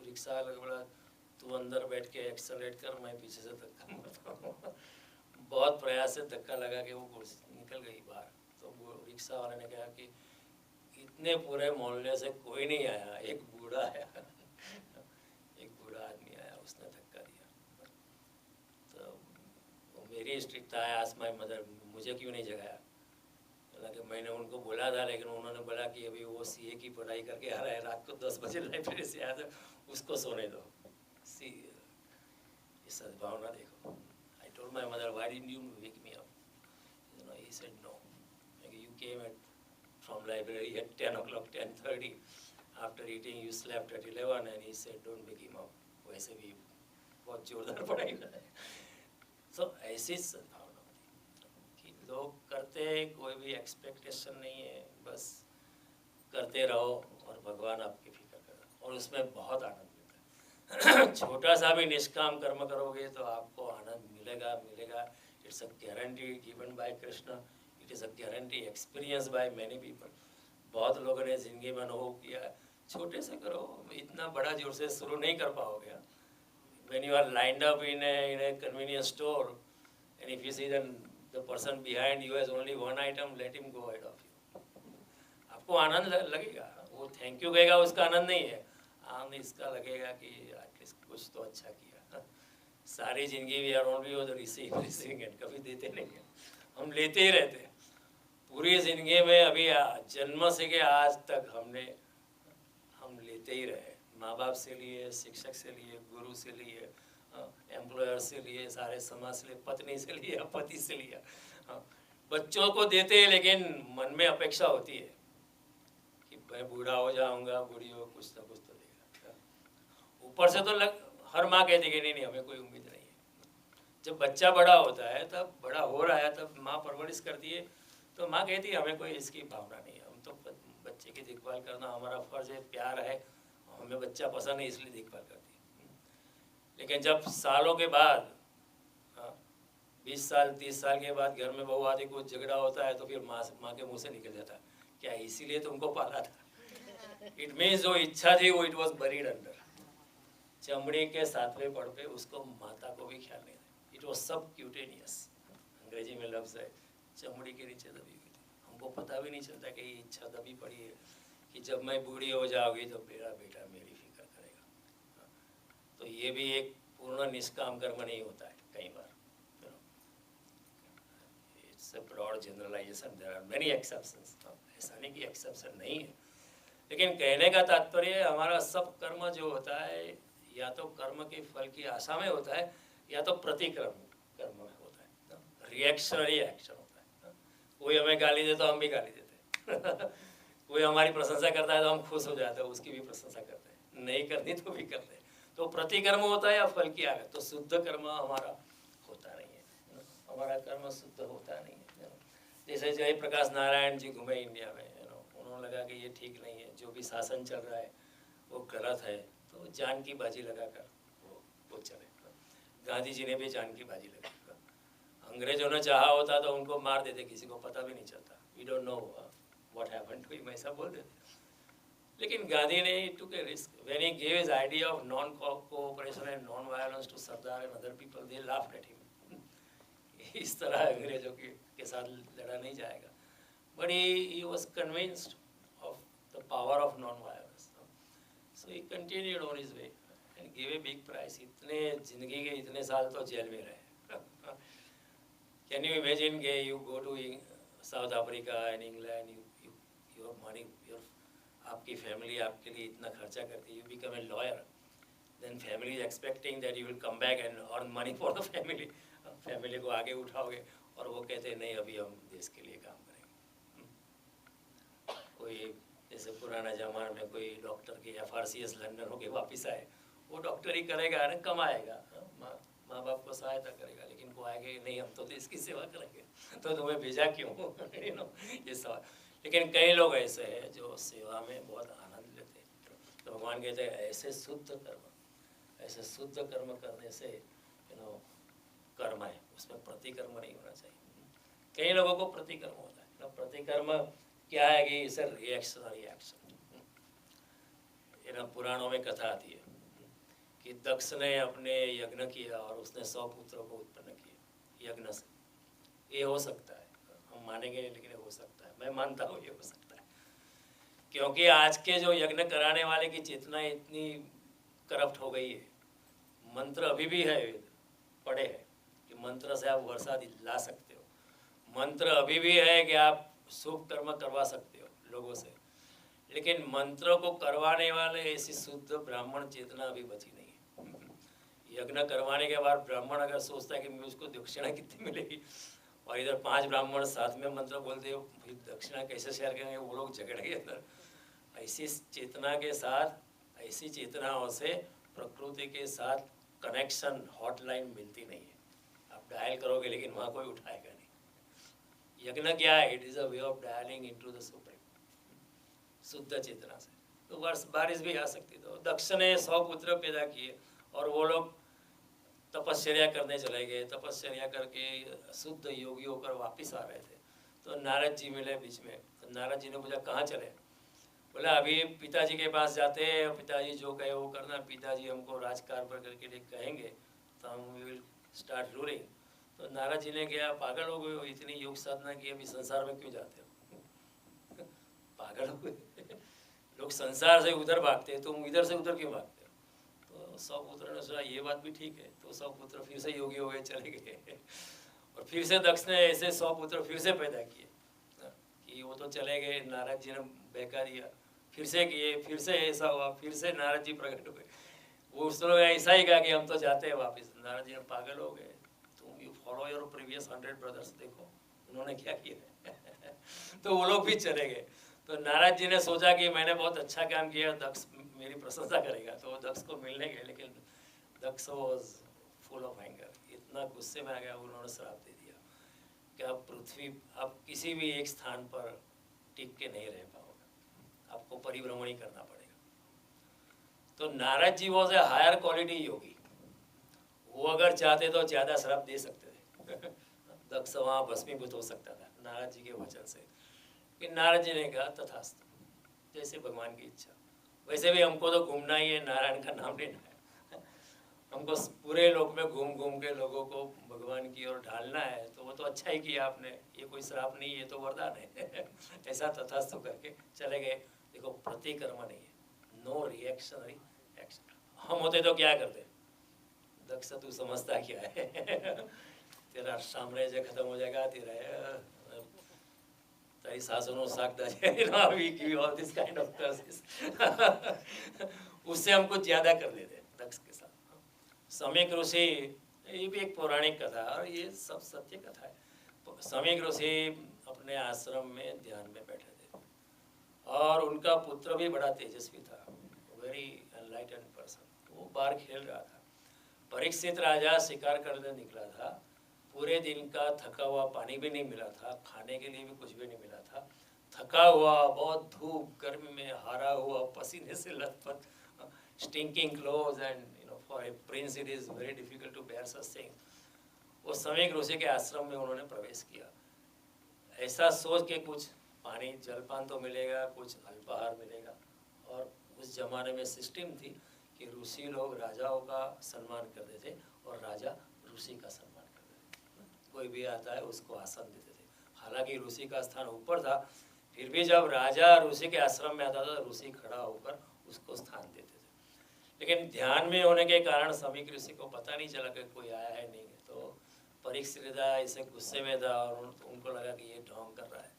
रिक्शा वाला बोला तू अंदर बैठ के एक्सेलरेट कर, मैं पीछे से धक्का मारता हूँ। बहुत प्रयास से धक्का लगा के वो कुर्सी निकल गई बाहर। तो वो रिक्शा वाले ने कहा कि इतने पूरे मोहल्ले से कोई नहीं आया, एक बूढ़ा आया, एक बूढ़ा आदमी आया, उसने धक्का दिया। तो मेरी स्ट्रीट था, आज माय मदर, मुझे क्यों नहीं जगाया? हालांकि मैंने उनको बोला था, लेकिन उन्होंने बोला कि अभी वो सीए की पढ़ाई करके आ रहा है, रात को 10 बजे लाइब्रेरी से आया था, उसको सोने दो। सी ये सद्भावना देखो। I told my mother, why didn't you wake me up? You know, he said no, you came at from library at 10 o'clock, 10:30. After eating, you slept at 11, and he said, "Don't wake him up." वैसे भी बहुत जोरदार पढ़ाई कर। So ऐसी सद्भावना होती कि लोग करते हैं, कोई भी एक्सपेक्टेशन नहीं है, बस करते रहो और भगवान आपकी फिक्र करेगा, और उसमें बहुत आनंद मिलता है। छोटा सा भी निष्काम कर्म करोगे तो आपको आनंद मिलेगा। It's a guarantee given by Krishna. It is a guarantee experience by many people. बहुत लोगों ने जिंदगी में अनुभव किया, छोटे से करो, इतना बड़ा जोर से शुरू नहीं कर पाओगे। When you are lined up in a convenience store, and if you see the person behind you has only one item, let him go ahead of you. आपको आनंद लगेगा, वो थैंक यू कहेगा, उसका आनंद नहीं है, आनंद इसका लगेगा कि एटलीस्ट कुछ तो अच्छा किया। सारी जिंदगी भी आर ओनली वो रिसीविंग एंड, कभी देते नहीं है, हम लेते ही रहते हैं। पूरी जिंदगी में अभी जन्म से के आज तक हम लेते ही रहे। माँ बाप से लिए, शिक्षक से लिए, गुरु से लिए, एम्प्लॉयर से लिए, सारे समाज से लिए, पत्नी से लिया, पति से लिया। बच्चों को देते हैं, लेकिन मन में अपेक्षा होती है कि मैं बूढ़ा हो जाऊंगा, बूढ़ी हो, कुछ ना कुछ तो देगा। ऊपर से तो हर माँ कहती है नहीं, हमें कोई उम्मीद नहीं है। जब बच्चा बड़ा होता है, तब बड़ा हो रहा है, तब माँ परवरिश करती है, तो माँ कहती है हमें कोई इसकी भावना नहीं है, हम तो बच्चे की देखभाल करना हमारा फर्ज है, प्यार है, हमें बच्चा पसंद है इसलिए देखभाल करती है। लेकिन जब सालों के बाद 20 साल 30 साल के बाद घर में बहू आदि कुछ झगड़ा होता है तो फिर माँ के मुंह से निकल जाता है, क्या इसीलिए तुमको पाला था? इट मीन्स जो इच्छा थी वो इट वॉज बरीड अंडर चमड़ी के 7वें पड़ पे, उसको माता को भी ख्याल नहीं था। इट वॉज सब क्यूटेनियस, अंग्रेजी में लफ्ज़ है चमड़ी के नीचे दबी हुई थी। हमको पता भी नहीं चलता कि ये इच्छा दबी पड़ी है कि जब मैं बूढ़ी हो जाऊंगी तो मेरा बेटा मेरी फिक्र करेगा। तो ये भी एक पूर्ण निष्काम कर्म नहीं होता है कई बार। It's a broad generalization, there are many exceptions. ऐसा नहीं कि एक्सेप्शन नहीं है, लेकिन कहने का तात्पर्य हमारा सब कर्म जो होता है या तो कर्म के फल की आशा में होता है या तो प्रतिक्रम कर्म में होता है, रिएक्शनरी एक्शन होता है। कोई हमें गाली दे तो हम भी गाली देते हैं कोई हमारी प्रशंसा करता है तो हम खुश हो जाते हैं, उसकी भी प्रशंसा करते हैं, नहीं करनी तो भी करते हैं। तो प्रतिकर्म होता है या फल की आगे, तो शुद्ध कर्म हमारा होता नहीं है, हमारा कर्म शुद्ध होता नहीं है। जैसे जयप्रकाश नारायण जी घूमे इंडिया में, उन्होंने लगा कि ये ठीक नहीं है, जो भी शासन चल रहा है वो गलत है, तो जान की बाजी लगाकर वो चले। गांधी जी ने भी जान की बाजी लगाई। अंग्रेजों ने चाहा होता तो उनको मार देते, किसी को पता भी नहीं चलता, we don't know what happened to him, ऐसा बोल देते। लेकिन गांधी ने took a risk when he give his idea of non cooperation and non violence to Sardar and other people, they laughed at him. इस तरह अंग्रेजों के साथ लड़ा नहीं जाएगा, but he was convinced of the power of non-violence, so he continued on his way and gave a big price. इतने जिंदगी के इतने साल तो जेल में रहे। Can you imagine कि you go to South Africa and England, your money, आपकी फैमिली आपके लिए इतना खर्चा करती है, you become a lawyer, then family is expecting that you will come back and earn money for the family, family को आगे उठाओगे, और वो कहते हैं नहीं अभी हम देश के लिए काम करेंगे। कोई जैसे पुराना जमाना में कोई डॉक्टर की FRCS लंदन होके वापस आए, वो डॉक्टर ही करेगा ना, कमाएगा, माँ बाप को सहायता करेगा, लेकिन वो आगे नहीं हम तो देश की सेवा करेंगे, तो तुम्हें भेजा क्यों ये सवाल। लेकिन कई लोग ऐसे हैं जो सेवा में बहुत आनंद लेते हैं। तो भगवान कहते हैं ऐसे शुद्ध कर्म करने से कर्म है, उसमें प्रतिकर्म नहीं होना चाहिए। कई लोगों को प्रतिकर्म होता है ना। प्रतिकर्म क्या है कि इसे रिएक्शनरी एक्शन। पुराणों में कथा आती है कि दक्ष ने अपने यज्ञ किया और उसने 100 पुत्रों को उत्पन्न किए यज्ञ से। ये हो सकता है, हम मानेंगे लेकिन हो सकता है, मैं मानता हूँ ये हो सकता है, क्योंकि आज के जो यज्ञ कराने वाले की चेतना इतनी करप्ट हो गई है। मंत्र अभी भी है, पढ़े हैं कि मंत्र से आप वर्षा ला सकते हो, मंत्र अभी भी है कि आप शुभ कर्म करवा सकते हो लोगों से, लेकिन मंत्र को करवाने वाले ऐसी शुद्ध ब्राह्मण चेतना अभी बची नहीं है। यज्ञ करवाने के बाद ब्राह्मण अगर सोचता है कि मैं उसको दक्षिणा कितनी मिलेगी, और इधर 5 ब्राह्मण साथ में मंत्र बोलते हो, फिर दक्षिणा कैसे शेयर करेंगे, वो लोग झगड़ेंगे अंदर। ऐसी चेतना के साथ, ऐसी चेतनाओं से प्रकृति के साथ कनेक्शन हॉटलाइन मिलती नहीं है। आप डायल करोगे लेकिन वहाँ कोई उठाएगा नहीं। यज्ञ क्या है? It is a way of dialling into the supreme, शुद्ध चेतना से। तो बारिश भी आ सकती। तो दक्ष ने 100 पुत्र पैदा किए और वो लोग तपस्या करने चले गए। तपस्या करके शुद्ध योगी होकर वापस आ रहे थे, तो नारद जी मिले बीच में। तो नारद जी ने पूछा कहाँ चले? बोला अभी पिताजी के पास जाते हैं, पिताजी जो कहे वो करना। पिताजी हमको राजकार पर करके लिए कहेंगे तो हम विल स्टार्ट रूलिंग। तो नारद जी ने कहा पागल हो गए हो, इतनी योग साधना की, अभी संसार में क्यों जाते हो? पागल हो गए लोग संसार से उधर भागते हैं, तुम इधर से उधर क्यों भागते हो? तो 100 पुत्र ने सोचा ये बात भी ठीक है। तो 100 पुत्र फिर से योगी हो गए, चले गए। और फिर से दक्ष ने ऐसे 100 पुत्र फिर से पैदा किए कि वो तो चले गए, नारद जी ने बहका दिया। फिर से किए, फिर से ऐसा हुआ, फिर से नारद जी प्रकट हो गए। वो उस लोग ऐसा ही कहा कि हम तो जाते हैं वापस। नारद जी ने पागल हो गए, तुम you follow your previous 100 brothers, देखो उन्होंने क्या किया। तो वो लोग भी चले गए। तो नारद जी ने सोचा कि मैंने बहुत अच्छा काम किया, दक्ष मेरी प्रशंसा करेगा, तो वो दक्ष को मिलने गए। लेकिन दक्ष वॉज फुल ऑफ एंगर, इतना गुस्से में आ गया, उन्होंने श्राप दे दिया कि अब पृथ्वी, अब किसी भी एक स्थान पर टिक के नहीं रह पाओगे, आपको परिभ्रमण ही करना पड़ेगा। तो Narad ji was a higher quality योगी, वो अगर चाहते तो ज़्यादा श्राप दे सकते थे, दक्ष वहाँ भस्मीभूत हो सकता था नारद जी के वचन से, कि नारद जी ने कहा तथास्तु, जैसे भगवान की इच्छा। वैसे भी हमको तो घूमना ही है, नारायण का नाम लेना है, हमको पूरे लोक में घूम घूम के लोगों को भगवान की ओर ढालना है, तो वो तो अच्छा ही किया आपने, ये कोई श्राप नहीं, ये तो वरदान है। ऐसा तथास्तु करके चले गए। देखो प्रतिकर्म नहीं है, नो रिएक्शनरी एक्शन। हम होते तो क्या करते, दक्ष तू समझता क्या है, तेरा साम्राज्य खत्म हो जाएगा, तेरी सासुनो साकता दिस काइंड ऑफ कर्सेस। उससे हम कुछ ज्यादा कर लेते हैं दक्ष के साथ। समीक ऋषि, ये भी एक पौराणिक कथा है और ये सब सत्य कथा है। समीक ऋषि अपने आश्रम में ध्यान में बैठे थे और उनका पुत्र भी बड़ा तेजस्वी था, वेरी एनलाइटेंड पर्सन। वो बाहर खेल रहा था। परीक्षित राजा शिकार करने निकला था, पूरे दिन का थका हुआ, पानी भी नहीं मिला था, खाने के लिए भी कुछ भी नहीं मिला था, थका हुआ, बहुत धूप गर्मी में हारा हुआ, पसीने से लथपथ, stinking cloth and for a prince it is very difficult to bear such things। वो समीक ऋषि के आश्रम में उन्होंने प्रवेश किया, ऐसा सोच के कुछ पानी जलपान तो मिलेगा, कुछ अल्पाहार मिलेगा। और उस जमाने में सिस्टम थी कि ऋषि लोग राजाओं का सम्मान करते थे और राजा ऋषि का सम्मान करते थे। कोई भी आता है उसको आसन देते थे। हालांकि ऋषि का स्थान ऊपर था, फिर भी जब राजा ऋषि के आश्रम में आता था तो ऋषि खड़ा होकर उसको स्थान देते थे। लेकिन ध्यान में होने के कारण समीक ऋषि को पता नहीं चला कि कोई आया है नहीं है। तो परीक्षित इसे गुस्से में था और उनको लगा कि ये ढोंग कर रहा है।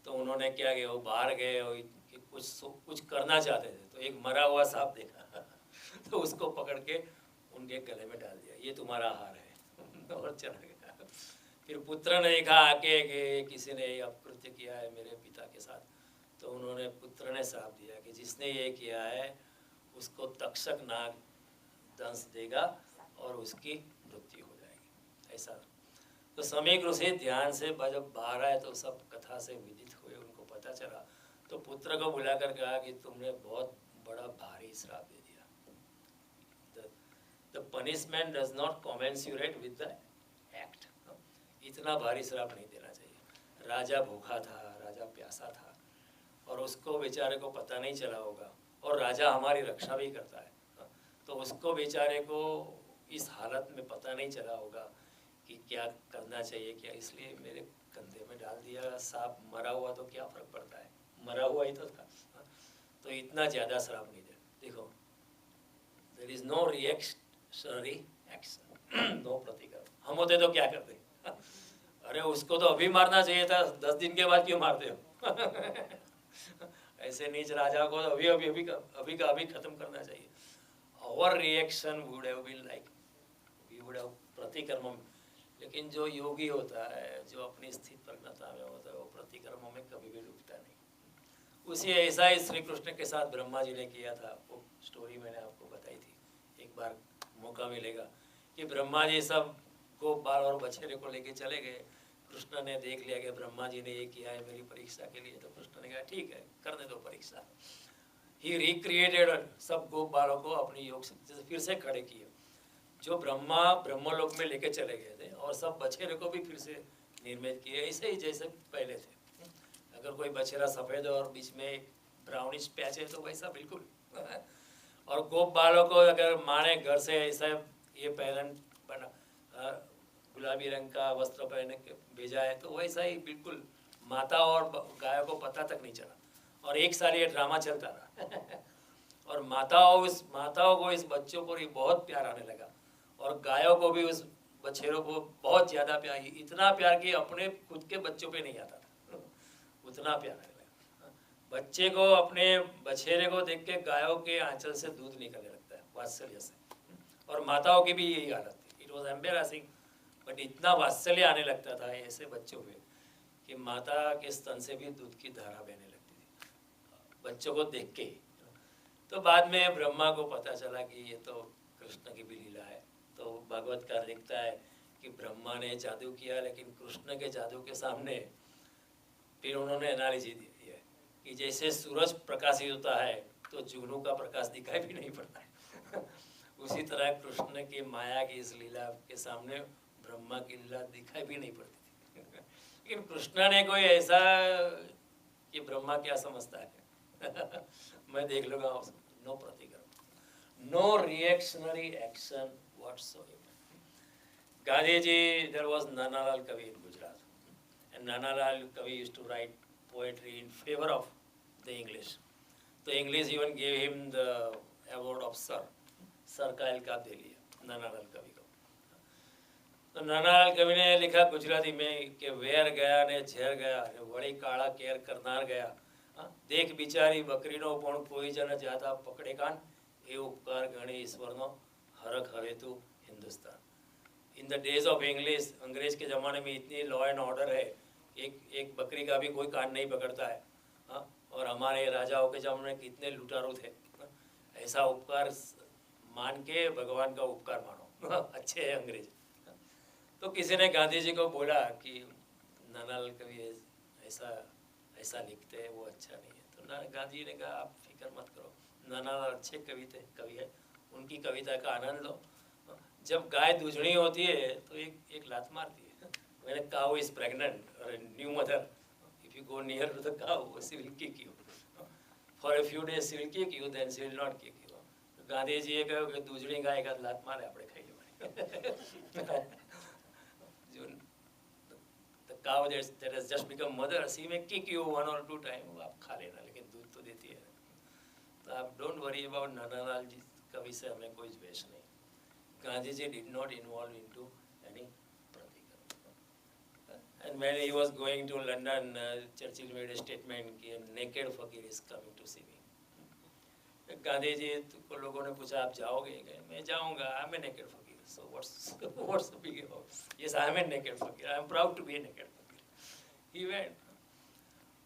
तो उन्होंने क्या किया, वो बाहर गए और कि कुछ करना चाहते थे, तो एक मरा हुआ सांप देखा तो उसको पकड़ के उनके गले में डाल दिया, ये तुम्हारा आहार है, और चला गया। फिर पुत्र ने देखा आके कि किसी ने अपकृत्य किया है मेरे पिता के साथ, तो उन्होंने पुत्र ने श्राप दिया कि जिसने ये किया है उसको तक्षक नाग दंश देगा और उसकी मृत्यु हो जाएगी। ऐसा तो समीक ऋषि ध्यान से जब बाहर आए तो सब कथा से विदित हुए, उनको पता चला। तो पुत्र को बुलाकर कहा कि तुमने बहुत बड़ा भारी श्राप दे दिया। The punishment does not commensurate with the act. इतना भारी श्राप नहीं देना चाहिए। राजा भूखा था, राजा प्यासा था और उसको बेचारे को पता नहीं चला होगा, और राजा हमारी रक्षा भी करता है, तो उसको बेचारे को इस हालत में पता नहीं चला होगा कि क्या करना चाहिए क्या, इसलिए मेरे कंधे में डाल दिया। सांप मरा हुआ तो क्या फर्क पड़ता है, मरा हुआ ही तो था। तो इतना ज़्यादा श्राप नहीं दे। देखो, there is no reactionary action, no प्रतिक्रिया। हम होते तो क्या करते, अरे उसको तो अभी मारना चाहिए था, 10 दिन के बाद क्यों मारते हो? ऐसे नीच राजा को अभी का अभी खत्म करना चाहिए। Our reaction would have been like we would have प्रतिकर्म। लेकिन जो योगी होता है, जो अपनी स्थित प्रज्ञता में होता है, वो प्रतिकर्मों में कभी भी डूबता नहीं। उसी ऐसा ही श्री कृष्ण के साथ ब्रह्मा जी ने किया था। वो स्टोरी मैंने आपको बताई थी, एक बार मौका मिलेगा कि ब्रह्मा जी सब गोप बाल और बछेरे को लेके चले गए। कृष्ण ने देख लिया कि ब्रह्मा जी ने ये किया है मेरी परीक्षा के लिए, तो कृष्ण ने कहा ठीक है, करने दो परीक्षा। ही रिक्रिएटेड सब गोप बालों को अपनी योग शक्ति से फिर से खड़े किए, जो ब्रह्मलोक में लेके चले गए थे, और सब बछेरे को भी फिर से निर्मित किए, ऐसे ही जैसे पहले थे। अगर कोई बछेरा सफ़ेद और बीच में एक ब्राउनिश पैच है तो वैसा बिल्कुल। और गोप बालों को अगर माँ ने घर से ऐसा ये पहन बना गुलाबी रंग का वस्त्र पहने के भेजा है, तो वैसा ही बिल्कुल माता और गायों को पता तक नहीं चला। और एक साल ये ड्रामा चलता रहा और माताओं को इस बच्चों को बहुत प्यार आने लगा, और गायों को भी उस बछेरों को बहुत ज़्यादा प्यार, इतना प्यार कि अपने खुद के बच्चों पे नहीं आता था, उतना प्यार आने लगा। बच्चे को, अपने बछेरे को देख के गायों के आंचल से दूध निकलने लगता है वात्सल्य से, और माताओं की भी यही हालत थी। इट वॉज एम्बेरसिंग, बट इतना वात्सल्य आने लगता था ऐसे बच्चों पे कि माता के स्तन से भी दूध की धारा बहने लगती थी बच्चों को देख के। तो बाद में ब्रह्मा को पता चला कि ये तो कृष्ण की भी लीला है। तो भागवतकार लिखता है कि ब्रह्मा ने जादू किया, लेकिन कृष्ण के जादू के सामने फिर उन्होंने एनालिसिस दी है कि जैसे सूरज प्रकाशित होता है तो जुगनू का प्रकाश दिखाई भी नहीं पड़ता है उसी तरह कृष्ण की माया की इस लीला के सामने ब्रह्मा की लीला दिखाई भी नहीं पड़ती थी लेकिन कृष्ण ने कोई ऐसा कि ब्रह्मा क्या समझता है मैं देख लूँगा, नो प्रतिक्रमण, no reactionary action whatsoever. Gandhiji, there was Nanalal Kavi in Gujarat, and Nanalal Kavi used to write poetry in favor of the English. The English even gave him the award of Sir. Sir का इल्काब दे लिया नानालाल कवि को. तो नानालाल कवि ने लिखा गुजराती में कि वेर गया ने झेर गया ने वળી કાળા કેર કરનાર ગયા, દેખ બિચારી બકરીનો પણ કોઈ જન જાતા પકડે કાન, એ ઉપકાર ગણી ઈશ્વરનો હરખ હવે તું Hindustan. In the days of English, अंग्रेज के ज़माने में इतनी लॉ एंड ऑर्डर है, एक बकरी का भी कोई कान नहीं पकड़ता है. और हमारे राजाओं के ज़माने में कितने लुटारू थे. ऐसा उपकार मान के भगवान का उपकार मानो. अच्छे हैं अंग्रेज. तो किसी ने गांधी जी को बोला कि नानालाल कवि ऐसा लिखते हैं, वो अच्छा नहीं है. तो गांधी जी ने कहा आप फिक्र मत करो, नानालाल अच्छे कवि है, उनकी कविता का आनंद लो. जब गाय दूधनी होती है तो एक लात मारती है. When a cow is pregnant or a new mother, if you go near to the cow, she will kick you. For a few days she will kick you, then she will not kick you. ગાંધીજીએ કહ્યું કે દૂધણી ગાય એકાદ લાત મારે આપણે ખાઈ લેવાની. The cow that has just become mother, she may kick you 1 or 2 times, आप खा लेना, लेकिन दूध तो देती है. तो आप डोंट वरी अबाउट नानालाल जी कवि से हमें कोई द्वेष नहीं. Gandhiji did not involve into any pratikram. And when he was going to London, Churchill made a statement कि naked fakir is coming to see me. Gandhiji को लोगों ने पूछा आप जाओगे? मैं जाऊंगा. I'm a naked fakir. So what's the big about? Yes, I'm a naked fakir. I'm proud to be a naked fakir. He went.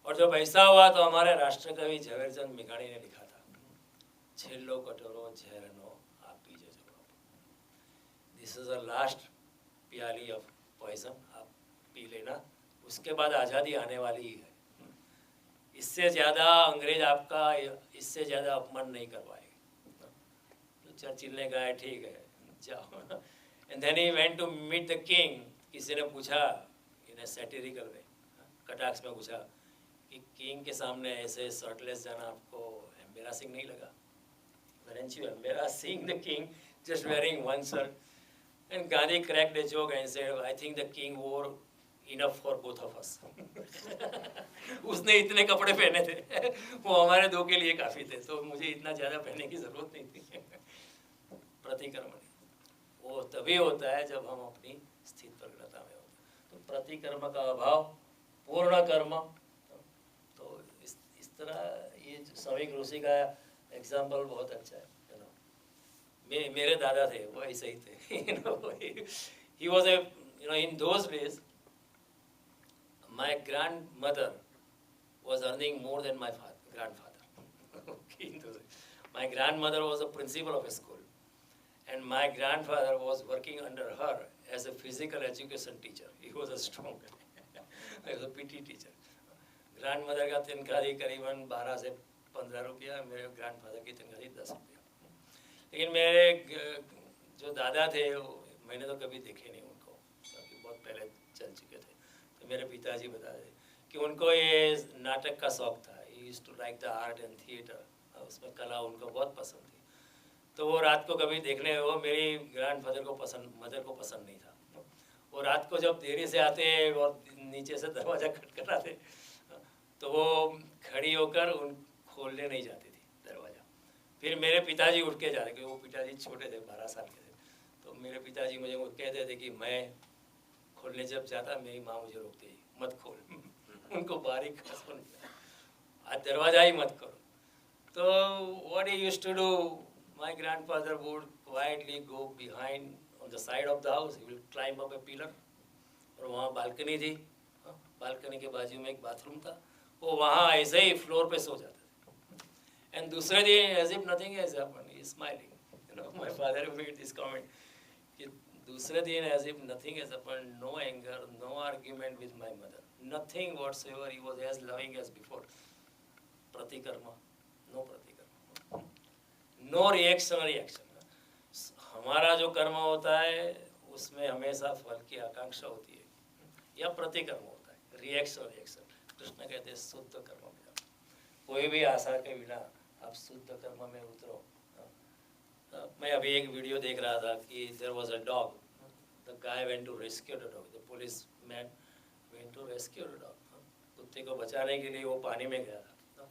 और जब ऐसा हुआ तो हमारे राष्ट्रकवि झवेरचंद मेघाणी ने लिखा था, छेल्लो कटोरो झेरनो आप पीजे जो. दिस इज द लास्ट प्याली ऑफ पॉइजन, आप पी लेना, उसके बाद आज़ादी आने वाली ही है. इससे ज़्यादा अंग्रेज आपका इससे ज़्यादा अपमान नहीं करवाएगा. तो चर्चिल ने कहा ठीक है जाओ. And then he went to meet the king. किसी ने पूछा इन ए सैटिरिकल वे, कटाक्ष में पूछा कि किंग के सामने ऐसे शर्टलेस जाना आपको एम्बेरसिंग नहीं लगा? Weren't you embarrassed seeing the king just wearing one shirt? And Gandhi cracked a joke and said, I think the king wore enough for both of us. उसने इतने कपड़े पहने थे, वो हमारे दो के लिए काफ़ी थे, तो मुझे इतना ज़्यादा पहनने की ज़रूरत नहीं थी. प्रतिक्रमण वो तभी होता है जब हम अपनी स्थित प्रज्ञता में होते हैं. तो प्रतिकर्म का अभाव, पूर्ण कर्म. तो इस तरह ये सविक ऋषि का एग्जाम्पल बहुत अच्छा है. मेरे दादा थे वो ऐसे ही थे. He was a, in those days my grandmother was earning more than my grandfather. My grandmother was a principal of a school and my grandfather was working under her as a physical education teacher. He was a strong guy. He was a PT teacher. Grandmother का तनख्वाह थी करीबन 12 से 15 रुपया, मेरे ग्रैंडफादर की तनख्वाह थी 10 रुपया. लेकिन मेरे जो दादा थे मैंने तो कभी देखे नहीं उनको, क्योंकि बहुत पहले चल चुके थे. तो मेरे पिताजी बता रहे कि उनको ये नाटक का शौक़ था. He used to like the art and theatre, उसमें कला उनको बहुत पसंद थी. तो वो रात को कभी देखने, वो मेरी ग्रैंडफादर को मदर को पसंद नहीं था. वो रात को जब देरी से आते और नीचे से दरवाज़ा खटखटाते तो वो खड़ी होकर उन खोलने नहीं जाती थी दरवाज़ा. फिर मेरे पिताजी उठ के जाते, क्योंकि वो पिताजी छोटे थे, 12 साल के थे. तो मेरे पिताजी मुझे कहते थे कि मैं खोलने जब जाता मेरी माँ मुझे रोकती, मत खोल. उनको बारीक सुन, आज दरवाज़ा ही मत करो. तो what he used to do, my grandfather would quietly go behind on the side of the house. He will climb up a pillar, और वहाँ बालकनी थी, बालकनी के बाजू में एक बाथरूम था, वो वहाँ ऐसे ही फ्लोर पे सो जाते थे. एंड दूसरे दिन as if nothing has happened, he is smiling. My father made this comment कि दूसरे दिन as if nothing has happened, no anger, no argument with my mother, nothing whatsoever. He was as loving as before. Pratikarma, no pratikarma, no reaction. हमारा जो कर्म होता है उसमें हमेशा फल की आकांक्षा होती है या प्रतिकर्म होता है, रिएक्शन। कृष्ण कहते हैं शुद्ध कर्म में जाओ, कोई भी आशा के बिना आप शुद्ध कर्म में उतरो। मैं अभी एक वीडियो देख रहा था कि there was a dog, the guy went to rescue the dog, the police man went to rescue the dog. कुत्ते को बचाने के लिए वो पानी में गया था।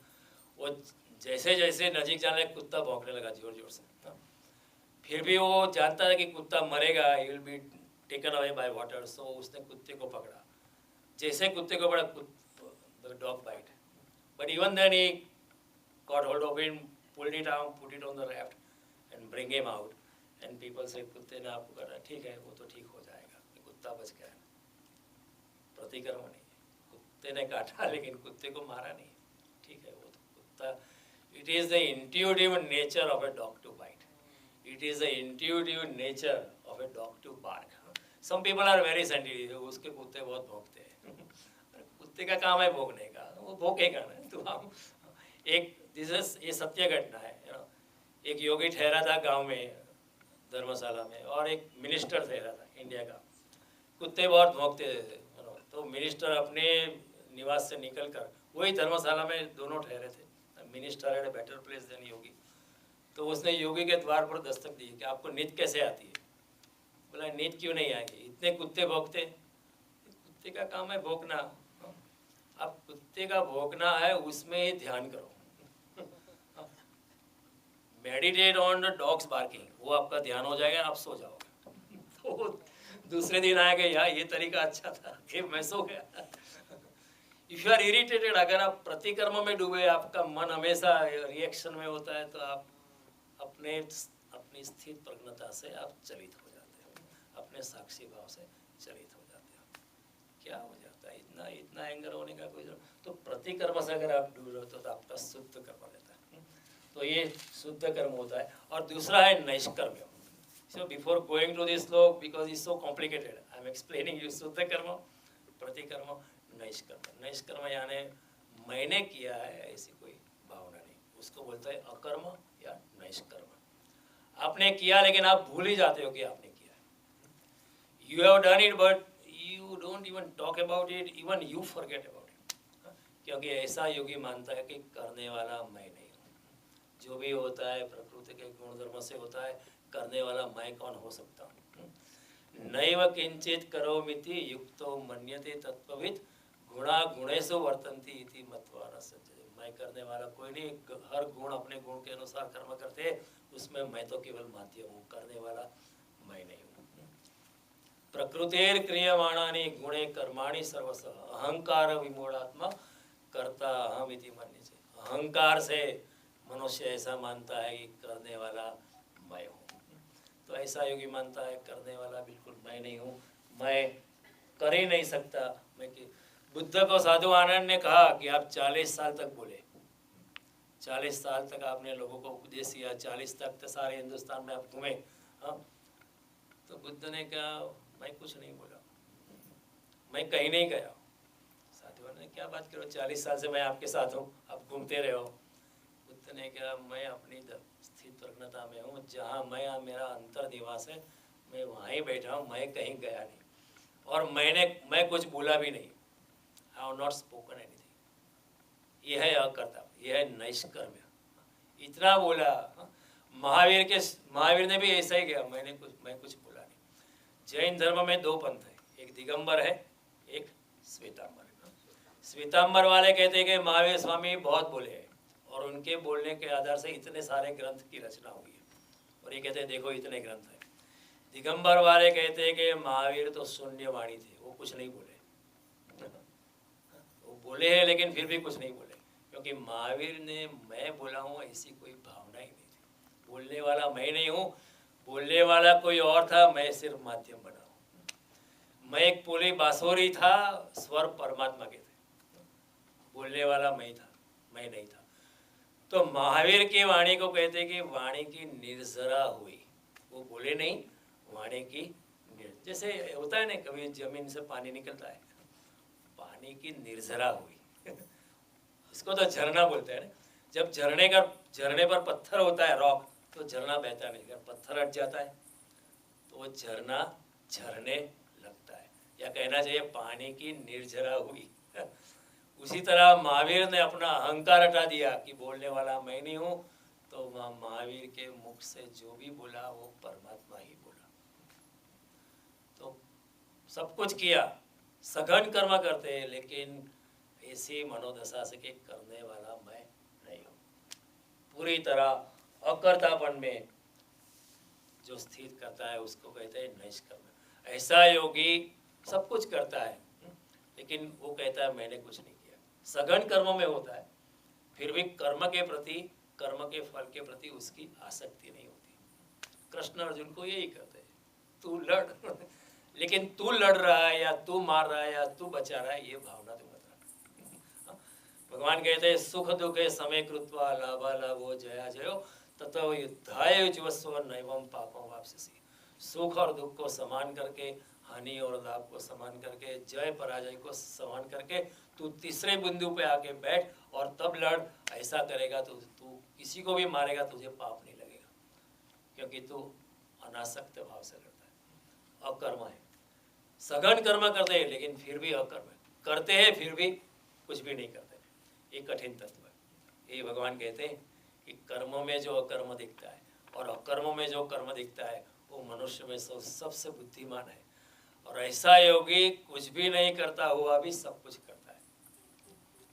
वो जैसे जैसे नजीक जाने लगा, कुत्ता भौंकने लगा जोर जोर से। फिर भी वो जानता है कि कुत्ता मरेगा, he will be taken away by water, so उसने कुत्ते को पकड़ा। जैसे कुत्ते को पकड़ा, the dog bite, but even then he got hold of him, pulled it out, put it on the raft and bring him out. And people say कुत्ते ने आपको कहा ठीक है, वो तो ठीक हो जाएगा, कुत्ता बच गया। प्रतिकर्म नहीं, कुत्ते ने काटा लेकिन कुत्ते को मारा नहीं, ठीक है। वो तो कुत्ता, it is the intuitive nature of a dog to bite. It is the intuitive nature of a dog to bark. Some people are very sensitive, उसके कुत्ते बहुत भौंकते हैं। कुत्ते का काम है भौंकने का, वो भौंकेगा ना। तो हम ये सत्य घटना है। एक योगी ठहरा था गांव में, धर्मशाला में, और एक मिनिस्टर ठहरा था इंडिया का। कुत्ते बहुत भौंकते थे, तो मिनिस्टर अपने निवास से निकलकर, वही धर्मशाला में दोनों ठहरे थे, minister had a better place than yogi, तो उसने योगी के द्वार पर दस्तक दी कि आपको नींद कैसे आती है? बोला नींद क्यों नहीं आएगी, इतने कुत्ते भौंकते। कुत्ते का काम है भौंकना, अब कुत्ते का भौंकना है उसमें ही ध्यान करो। Meditate on the dogs barking, वो आपका ध्यान हो जाएगा, आप सो जाओगे। तो दूसरे दिन आएगा, यार ये तरीका अच्छा था कि मैं सो गया। इफ यू आर इरिटेटेड, अगर आप प्रतिकर्म में डूबे, आपका मन हमेशा रिएक्शन में होता है, तो आप अपनी स्थित प्रज्ञता से आप चलित हो जाते हो, अपने साक्षी भाव से चलित हो जाते हो। क्या हो जाता है, इतना एंगर होने का कोई जरूरत। तो प्रतिकर्म से अगर आप डूब रहे हो तो आपका शुद्ध कर्म रहता है, तो ये शुद्ध कर्म होता है। और दूसरा है नैष्कर्म। So before going to this shloka, because is so complicated, I am explaining you shuddha karma, प्रतिकर्म, नैष्कर्म। नैष्कर्म यानी मैंने किया है ऐसी कोई भावना नहीं, उसको बोलते हैं अकर्म या नैष्कर्म। आपने किया लेकिन आप भूल ही जाते हो कि आपने किया है। You have done it but you don't even talk about it, even you forget about it, क्योंकि ऐसा योगी मानता है कि करने वाला मैं नहीं हूँ। जो भी होता है प्रकृति के गुणधर्म से होता है, करने वाला मैं कौन हो सकता हूँ? नैव किंचित करोमिति युक्तो मन्यते तत्त्ववित्, गुणा गुणेषु वर्तन्ति इति मत्वा न सज्जते। मैं करने वाला कोई नहीं, हर गुण अपने गुण के अनुसार कर्म करते हैं, उसमें मैं तो केवल माध्यम हूँ, करने वाला मैं नहीं हूँ। प्रकृतेर क्रियमाणानि गुणे कर्माणि सर्वशः अहंकार विमूढ़ात्मा कर्ता अहम इति मन्यते। अहंकार से मनुष्य ऐसा मानता है कि करने वाला मैं हूँ, तो ऐसा योगी मानता है करने वाला बिल्कुल मैं नहीं हूँ, मैं कर ही नहीं सकता। मैं कि बुद्ध को साधु आनंद ने कहा कि आप 40 साल तक बोले, 40 साल तक आपने लोगों को उपदेश किया, 40 तक तो सारे हिंदुस्तान में आप घूमे। हाँ, तो बुद्ध ने कहा मैं कुछ नहीं बोला, मैं कहीं नहीं गया। साधु ने क्या बात करो, 40 साल से मैं आपके साथ हूँ, आप घूमते रहे हो। बुद्ध ने कहा मैं अपनी स्थित प्रज्ञता में हूँ, जहाँ मेरा अंतर निवास है, मैं वहाँ ही बैठा हूँ, मैं कहीं गया नहीं, और मैं कुछ बोला भी नहीं। I have not spoken anything. यह है अकर्ता, यह है नैष्कर्म्य। इतना बोला। महावीर ने भी ऐसा ही किया, मैं कुछ बोला नहीं। जैन धर्म में 2 पंथ है, एक दिगंबर है, एक श्वेतांबर। श्वेतांबर वाले कहते हैं कि महावीर स्वामी बहुत बोले हैं, और उनके बोलने के आधार से इतने सारे ग्रंथ की रचना हुई है, और ये कहते हैं देखो इतने ग्रंथ हैं। दिगंबर वाले कहते हैं कि महावीर तो शून्यवाणी थे, वो कुछ नहीं बोले। वो बोले हैं लेकिन फिर भी कुछ नहीं बोले, क्योंकि महावीर ने मैं बोला हूँ ऐसी कोई भावना ही नहीं थी। बोलने वाला मैं नहीं हूँ, बोलने वाला कोई और था, मैं सिर्फ माध्यम बना हूँ। मैं एक पोली बांसुरी था, स्वर परमात्मा के थे, बोलने वाला मैं था, मैं नहीं था। तो महावीर की वाणी को कहते हैं कि वाणी की निर्जरा हुई, वो बोले नहीं, वाणी की जैसे होता है ना, कभी जमीन से पानी निकलता है, पानी की निर्जरा हुई। इसको तो झरना बोलते हैं ना। जब झरने पर पत्थर होता है, रॉक, तो झरना बहता नहीं, अगर पत्थर हट जाता है तो वो झरना झरने लगता है, या कहना चाहिए पानी की निर्जरा हुई। उसी तरह महावीर ने अपना अहंकार हटा दिया कि बोलने वाला मैं नहीं हूँ, तो महावीर के मुख से जो भी बोला वो परमात्मा ही बोला। तो सब कुछ किया, सघन कर्म करते हैं, लेकिन ऐसी मनोदशा से कि करने वाला मैं नहीं हूँ। पूरी तरह अकर्तापन में जो स्थित करता है उसको कहते हैं नैष्कर्म्य। ऐसा योगी सब कुछ करता है, लेकिन वो कहता है मैंने कुछ नहीं किया। सघन कर्म में होता है, फिर भी कर्म के प्रति, कर्म के फल के प्रति उसकी आसक्ति नहीं होती। कृष्ण अर्जुन को यही कहते हैं, तू लड़, लेकिन तू लड़ रहा है या तू मार रहा है या तू बचा रहा है, ये भावना तू मत रख। भगवान कहते हैं सुख दुखे समय कृत्वा लाभा लाभो जया जयो ततो युद्धाय युज्वस्व नैवं पापं वाप्स्यसि। सुख और दुख को समान करके, हानि और लाभ को समान करके, जय पराजय को समान करके तू तीसरे बिंदु पे आके बैठ और तब लड़। ऐसा करेगा तो तू किसी को भी मारेगा, तुझे पाप नहीं लगेगा, क्योंकि तू अनासक्त भाव से लड़ता है। अकर्म है, सघन कर्म करते हैं लेकिन फिर भी अकर्म है, करते हैं फिर भी कुछ भी नहीं करते। ये कठिन तत्व है। ये भगवान कहते हैं कि कर्मों में जो अकर्म दिखता है और अकर्मों में जो कर्म दिखता है वो मनुष्य में सबसे बुद्धिमान है। और ऐसा योगी कुछ भी नहीं करता हुआ भी सब कुछ करता है।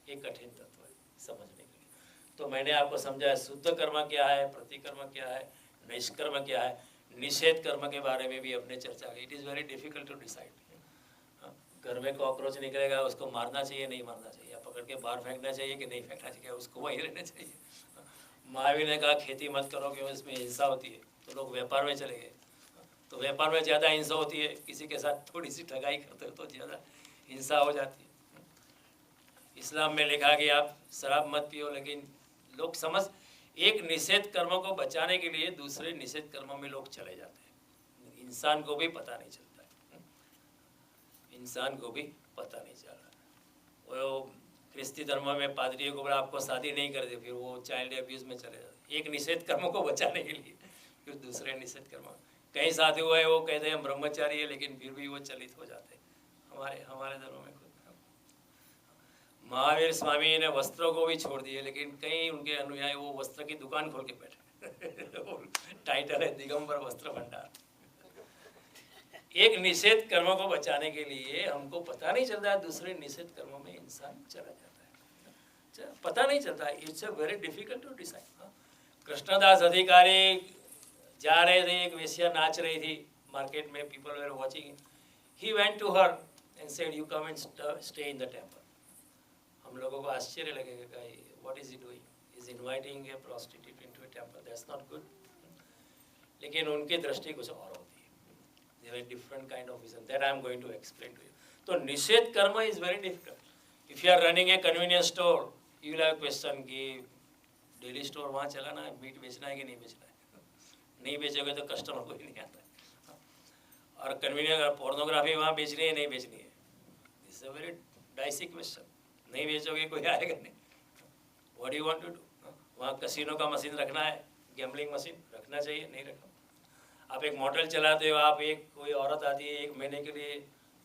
ये कठिन तत्व है समझने के लिए। तो मैंने आपको समझाया शुद्ध कर्म क्या है, प्रतिकर्म क्या है, निष्कर्म क्या है, निषेध कर्म के बारे में भी अपने चर्चा की। It is very difficult to decide. घर में कॉकरोच निकलेगा, उसको मारना चाहिए नहीं मारना चाहिए, पकड़ के बाहर फेंकना चाहिए कि नहीं फेंकना चाहिए, उसको वहीं रहना चाहिए। महावीर ने कहा खेती मत करो क्योंकि उसमें हिंसा होती है, तो लोग व्यापार में चले गए। तो व्यापार में ज़्यादा हिंसा होती है, किसी के साथ थोड़ी सी ठगाई करते हो तो ज़्यादा हिंसा हो जाती है। इस्लाम में लिखा कि आप शराब मत पियो, लेकिन लोग समझ एक निषेध कर्म को बचाने के लिए दूसरे निषेध कर्मों में लोग चले जाते हैं। इंसान को भी पता नहीं चलता है, इंसान को भी पता नहीं चल रहा। वो क्रिस्ती धर्म में पादरियों को बोला आपको शादी नहीं कर दे, फिर वो चाइल्ड एब्यूज़ में चले जाते। एक निषेध कर्म को बचाने के लिए फिर दूसरे निषेध कर्म। कई साथी हुए हैं वो कहते हैं हम ब्रह्मचारी है, लेकिन फिर भी वो चलित हो जाते हैं। हमारे धर्म में खुद महावीर स्वामी ने वस्त्रों को भी छोड़ दिए, लेकिन कई उनके अनुयायी वो वस्त्र की दुकान खोल के बैठे। टाइटल है दिगंबर वस्त्र भंडार। एक निषेध कर्मों को बचाने के लिए हमको पता नहीं चलता है, दूसरे निषेध कर्मों में इंसान चला जाता है, पता नहीं चलता है। It's a very difficult to decide. Krishnadas Adhikari जा रहे थे, एक वेश्या नाच रही थी मार्केट में, people were watching. He went to her and said you come and stay in the temple. हम लोगों को आश्चर्य लगेगा, what is he doing, is inviting a prostitute into a temple, that's not good. लेकिन उनकी दृष्टि कुछ और होती है, they have different kind of vision that I am going to explain to you. तो निषेध कर्म is very difficult. If you are running A convenience store, you will have question कि डेली स्टोर वहाँ चलाना है, मीट बेचना है कि नहीं बेचना है। नहीं बेचोगे तो कस्टमर को ही नहीं आता है। और कन्वीनियंस पोर्नोग्राफी वहाँ बेचनी है नहीं बेचनी है, this is a very dicey question. नहीं बेचोगे कोई आएगा नहीं। What do you want to do? वहाँ कसिनो का मशीन रखना है, गैम्बलिंग मशीन रखना चाहिए नहीं रखना। आप एक मोटेल चलाते हो, आप एक कोई औरत आती है 1 महीने के लिए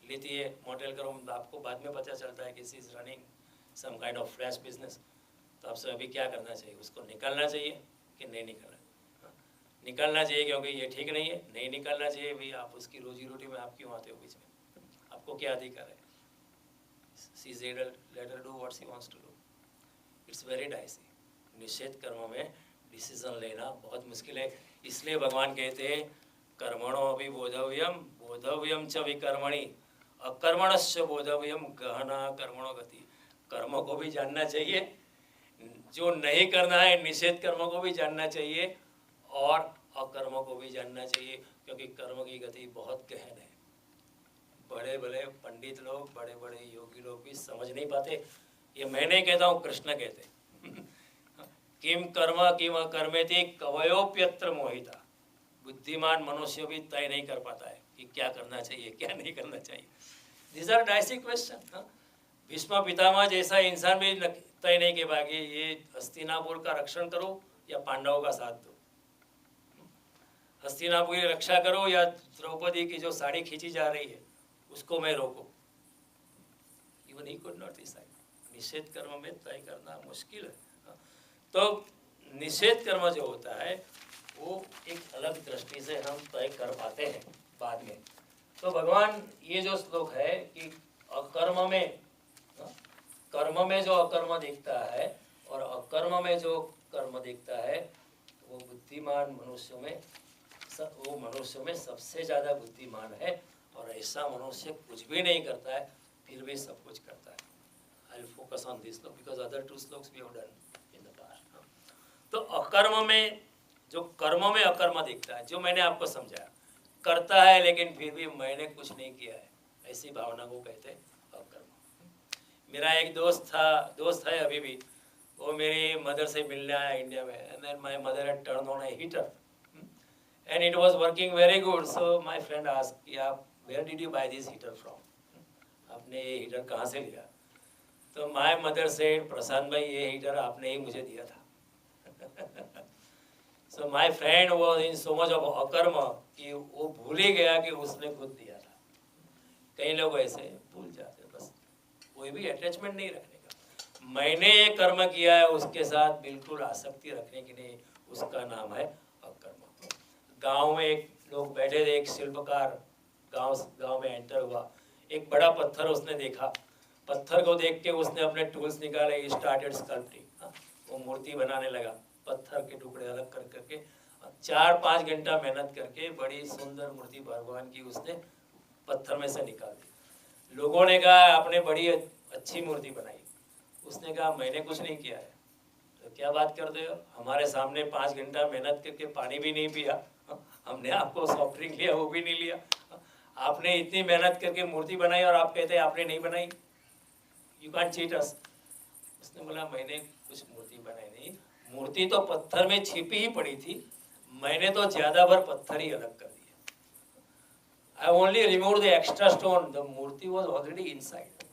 लेती है मोटेल का रूम, आपको बाद में पता चलता है कि she is running some kind of flash business. तो आपसे अभी क्या करना चाहिए? उसको निकालना चाहिए कि नहीं निकालना? निकालना चाहिए, क्योंकि ये ठीक नहीं है। नहीं निकालना चाहिए भाई, आप उसकी रोजी रोटी में आप क्यों आते हो बीच में? आपको क्या अधिकार है? let her do what she wants to do. It's very dicey. निषेध कर्मों में डिसीजन लेना बहुत मुश्किल है। इसलिए भगवान कहते हैं कर्मणो अभी बोधव्यम बोधव्यम च विकर्मणि अकर्मणश्च बोधव्यम गहना कर्मणो गति। कर्मों को भी जानना चाहिए, जो नहीं करना है निषेध कर्मों को भी जानना चाहिए और अकर्मों को भी जानना चाहिए, क्योंकि कर्म की गति बहुत गहन है। बड़े बड़े पंडित लोग, बड़े बड़े योगी लोग भी समझ नहीं पाते। ये मैं नहीं कहता हूँ, कृष्ण कहते किम कर्म किम अकर्मेति कवयोप्यत्र मोहिता। बुद्धिमान मनुष्य भी तय नहीं कर पाता है कि क्या करना चाहिए क्या नहीं करना चाहिए। This are dicey question. Bhishma Pitamah जैसा इंसान भी तय नहीं के पाएगी, ये हस्तिनापुर का रक्षण करो या पांडवों का साथ दो। हस्तिनापुर की रक्षा करो या द्रौपदी की जो साड़ी खींची जा रही है उसको मैं रोकूं। Even he could not decide. निषेध कर्म में तय करना मुश्किल है। तो निषेध कर्म जो होता है वो एक अलग दृष्टि से हम तय कर पाते हैं बाद में। तो भगवान ये जो श्लोक है कि अकर्म में, कर्म में जो अकर्म दिखता है और अकर्म में जो कर्म दिखता है, वो बुद्धिमान मनुष्यों में, वो मनुष्य में सबसे ज़्यादा बुद्धिमान है। और ऐसा मनुष्य कुछ भी नहीं करता है फिर भी सब कुछ करता है। I will focus on this shloka because other two shlokas we have done in the past. तो अकर्म में जो कर्म में अकर्म दिखता है, जो मैंने आपको समझाया, करता है लेकिन फिर भी मैंने कुछ नहीं किया है, ऐसी भावना को कहते हैं अकर्म। मेरा एक दोस्त है अभी भी, वो मेरी मदर से मिलने आया इंडिया में, and then my mother had turn on a heater and it was working very good. So my friend asked कि आप where did you buy this heater from, आपने ये हीटर कहाँ से लिया? तो माय मदर से, प्रशांत भाई ये हीटर आपने ही मुझे दिया था। So my friend was in so much of अकर्म कि वो भूल ही गया कि उसने खुद दिया था। कई लोग ऐसे भूल जाते हैं, बस कोई भी अटैचमेंट नहीं रखने का। मैंने ये कर्म किया है उसके साथ बिल्कुल आसक्ति रखने की नहीं, उसका नाम है अकर्म। गांव में एक लोग बैठे थे, एक शिल्पकार गांव में एंटर हुआ, एक बड़ा पत्थर उसने देखा, पत्थर को देख के उसने अपने टूल्स निकाले, स्टार्टेड स्कल्पटिंग, वो मूर्ति बनाने लगा, पत्थर के टुकड़े अलग कर करके 4-5 घंटा मेहनत करके बड़ी सुंदर मूर्ति भगवान की उसने पत्थर में से निकाल दी। लोगों ने कहा आपने बड़ी अच्छी मूर्ति बनाई। उसने कहा मैंने कुछ नहीं किया है। तो क्या बात करते हो, हमारे सामने 5 घंटा मेहनत करके पानी भी नहीं पिया, हमने आपको सॉफ्ट ड्रिंक लिया वो भी नहीं लिया, आपने इतनी मेहनत करके मूर्ति बनाई और आप कहते हैं आपने नहीं बनाई, यू कैन चीट अस। उसने बोला मैंने कुछ मूर्ति बनाई नहीं, मूर्ति तो पत्थर में छिपी ही पड़ी थी, मैंने तो ज्यादा भर पत्थर ही अलग कर दिया। I only remove the extra stone, the murti was already inside.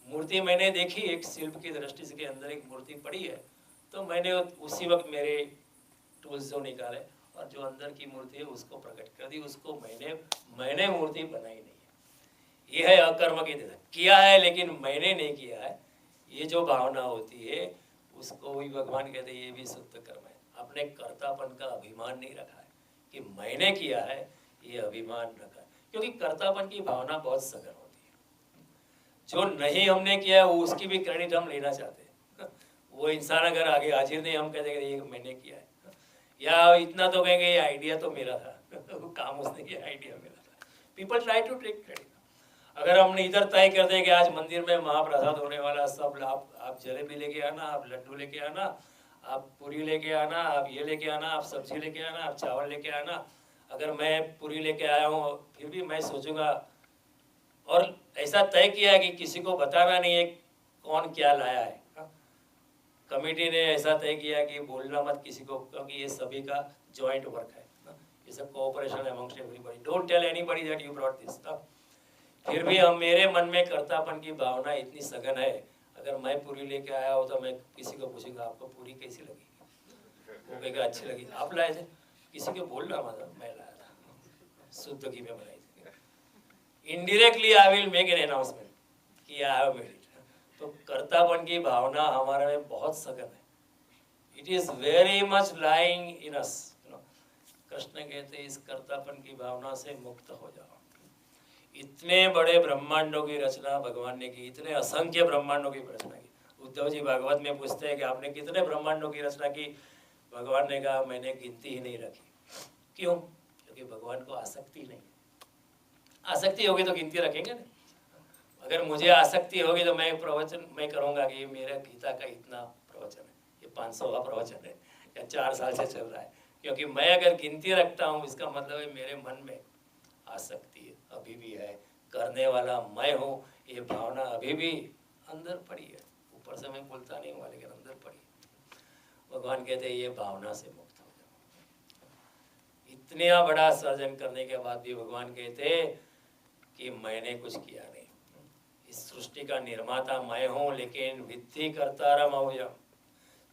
मूर्ति मैंने देखी, एक शिल्प की दृष्टि से के अंदर एक मूर्ति पड़ी है, तो मैंने उसी वक्त मेरे टूल्स जो निकाले और जो अंदर की मूर्ति है उसको प्रकट कर दी। उसको मैंने मूर्ति बनाई नहीं है। यह है अकर्म की दिशा, किया है लेकिन मैंने नहीं किया है, ये जो भावना होती है उसको भी भगवान कहते हैं ये भी शुद्ध कर्म है। अपने कर्तापन का अभिमान नहीं रखा है कि मैंने किया है, ये अभिमान रखा है, क्योंकि कर्तापन की भावना बहुत सघन होती है। जो नहीं हमने किया है उसकी भी क्रेडिट हम लेना चाहते हैं। वो इंसान अगर आगे हाजिर नहीं, हम कहते ये मैंने किया है, या इतना तो कहेंगे ये आइडिया तो मेरा था, काम उसने किया, आइडिया मेरा था। People try to take credit. अगर हमने इधर तय कर दे कि आज मंदिर में महाप्रसाद होने वाला, सब आप जलेबी लेके आना, आप लड्डू लेके आना, आप पूरी लेके आना, आप ये लेके आना, आप सब्जी लेके आना, आप चावल लेके आना। अगर मैं पूरी लेके आया हूँ फिर भी मैं सोचूंगा, और ऐसा तय किया है कि किसी को बताना नहीं है कौन क्या लाया है। कमेटी ने ऐसा तय किया कि बोलना मत किसी को, क्योंकि ये सभी का जॉइंट वर्क है, it's a cooperation amongst everybody, don't tell anybody that you brought this. फिर भी हम, मेरे मन में कर्तापन की भावना इतनी सघन है, अगर मैं पूरी लेके आया हो तो मैं किसी को पूछूंगा आपको पूरी कैसी लगी, वो कहेगा अच्छी लगी, आप लाए थे, किसी को बोलना मतलब मैं लाया था, शुद्ध घी में बनाई थी। Indirectly I will make an announcement कि आई हैव मेड इट। तो कर्तापन की भावना हमारे में बहुत सघन है, it is very much lying in us. Krishna कहते इस कर्तापन की भावना से मुक्त हो जाओ। इतने बड़े ब्रह्मांडों की रचना भगवान ने की, इतने असंख्य ब्रह्मांडों की रचना की। उद्धव जी भागवत में पूछते हैं कि आपने कितने ब्रह्मांडों की रचना की? भगवान ने कहा मैंने गिनती ही नहीं रखी। क्यों? क्योंकि भगवान को आसक्ति नहीं। आसक्ति होगी तो गिनती रखेंगे ना। अगर मुझे आसक्ति होगी तो मैं प्रवचन मैं करूँगा कि मेरा गीता का इतना प्रवचन है, ये 500वां प्रवचन है या 4 साल से चल रहा है, क्योंकि मैं अगर गिनती रखता हूँ इसका मतलब है मेरे मन में आसक्ति अभी भी है, करने वाला मैं हूँ, ये भावना अभी भी अंदर पड़ी है। ऊपर से मैं बोलता नहीं हुआ लेकिन अंदर पड़ी है। भगवान कहते हैं ये भावना से मुक्त हो जाओ। इतना बड़ा सर्जन करने के बाद भी भगवान कहते कि मैंने कुछ किया नहीं, इस सृष्टि का निर्माता मैं हूँ, लेकिन विद्धि कर्तारम अव्ययम्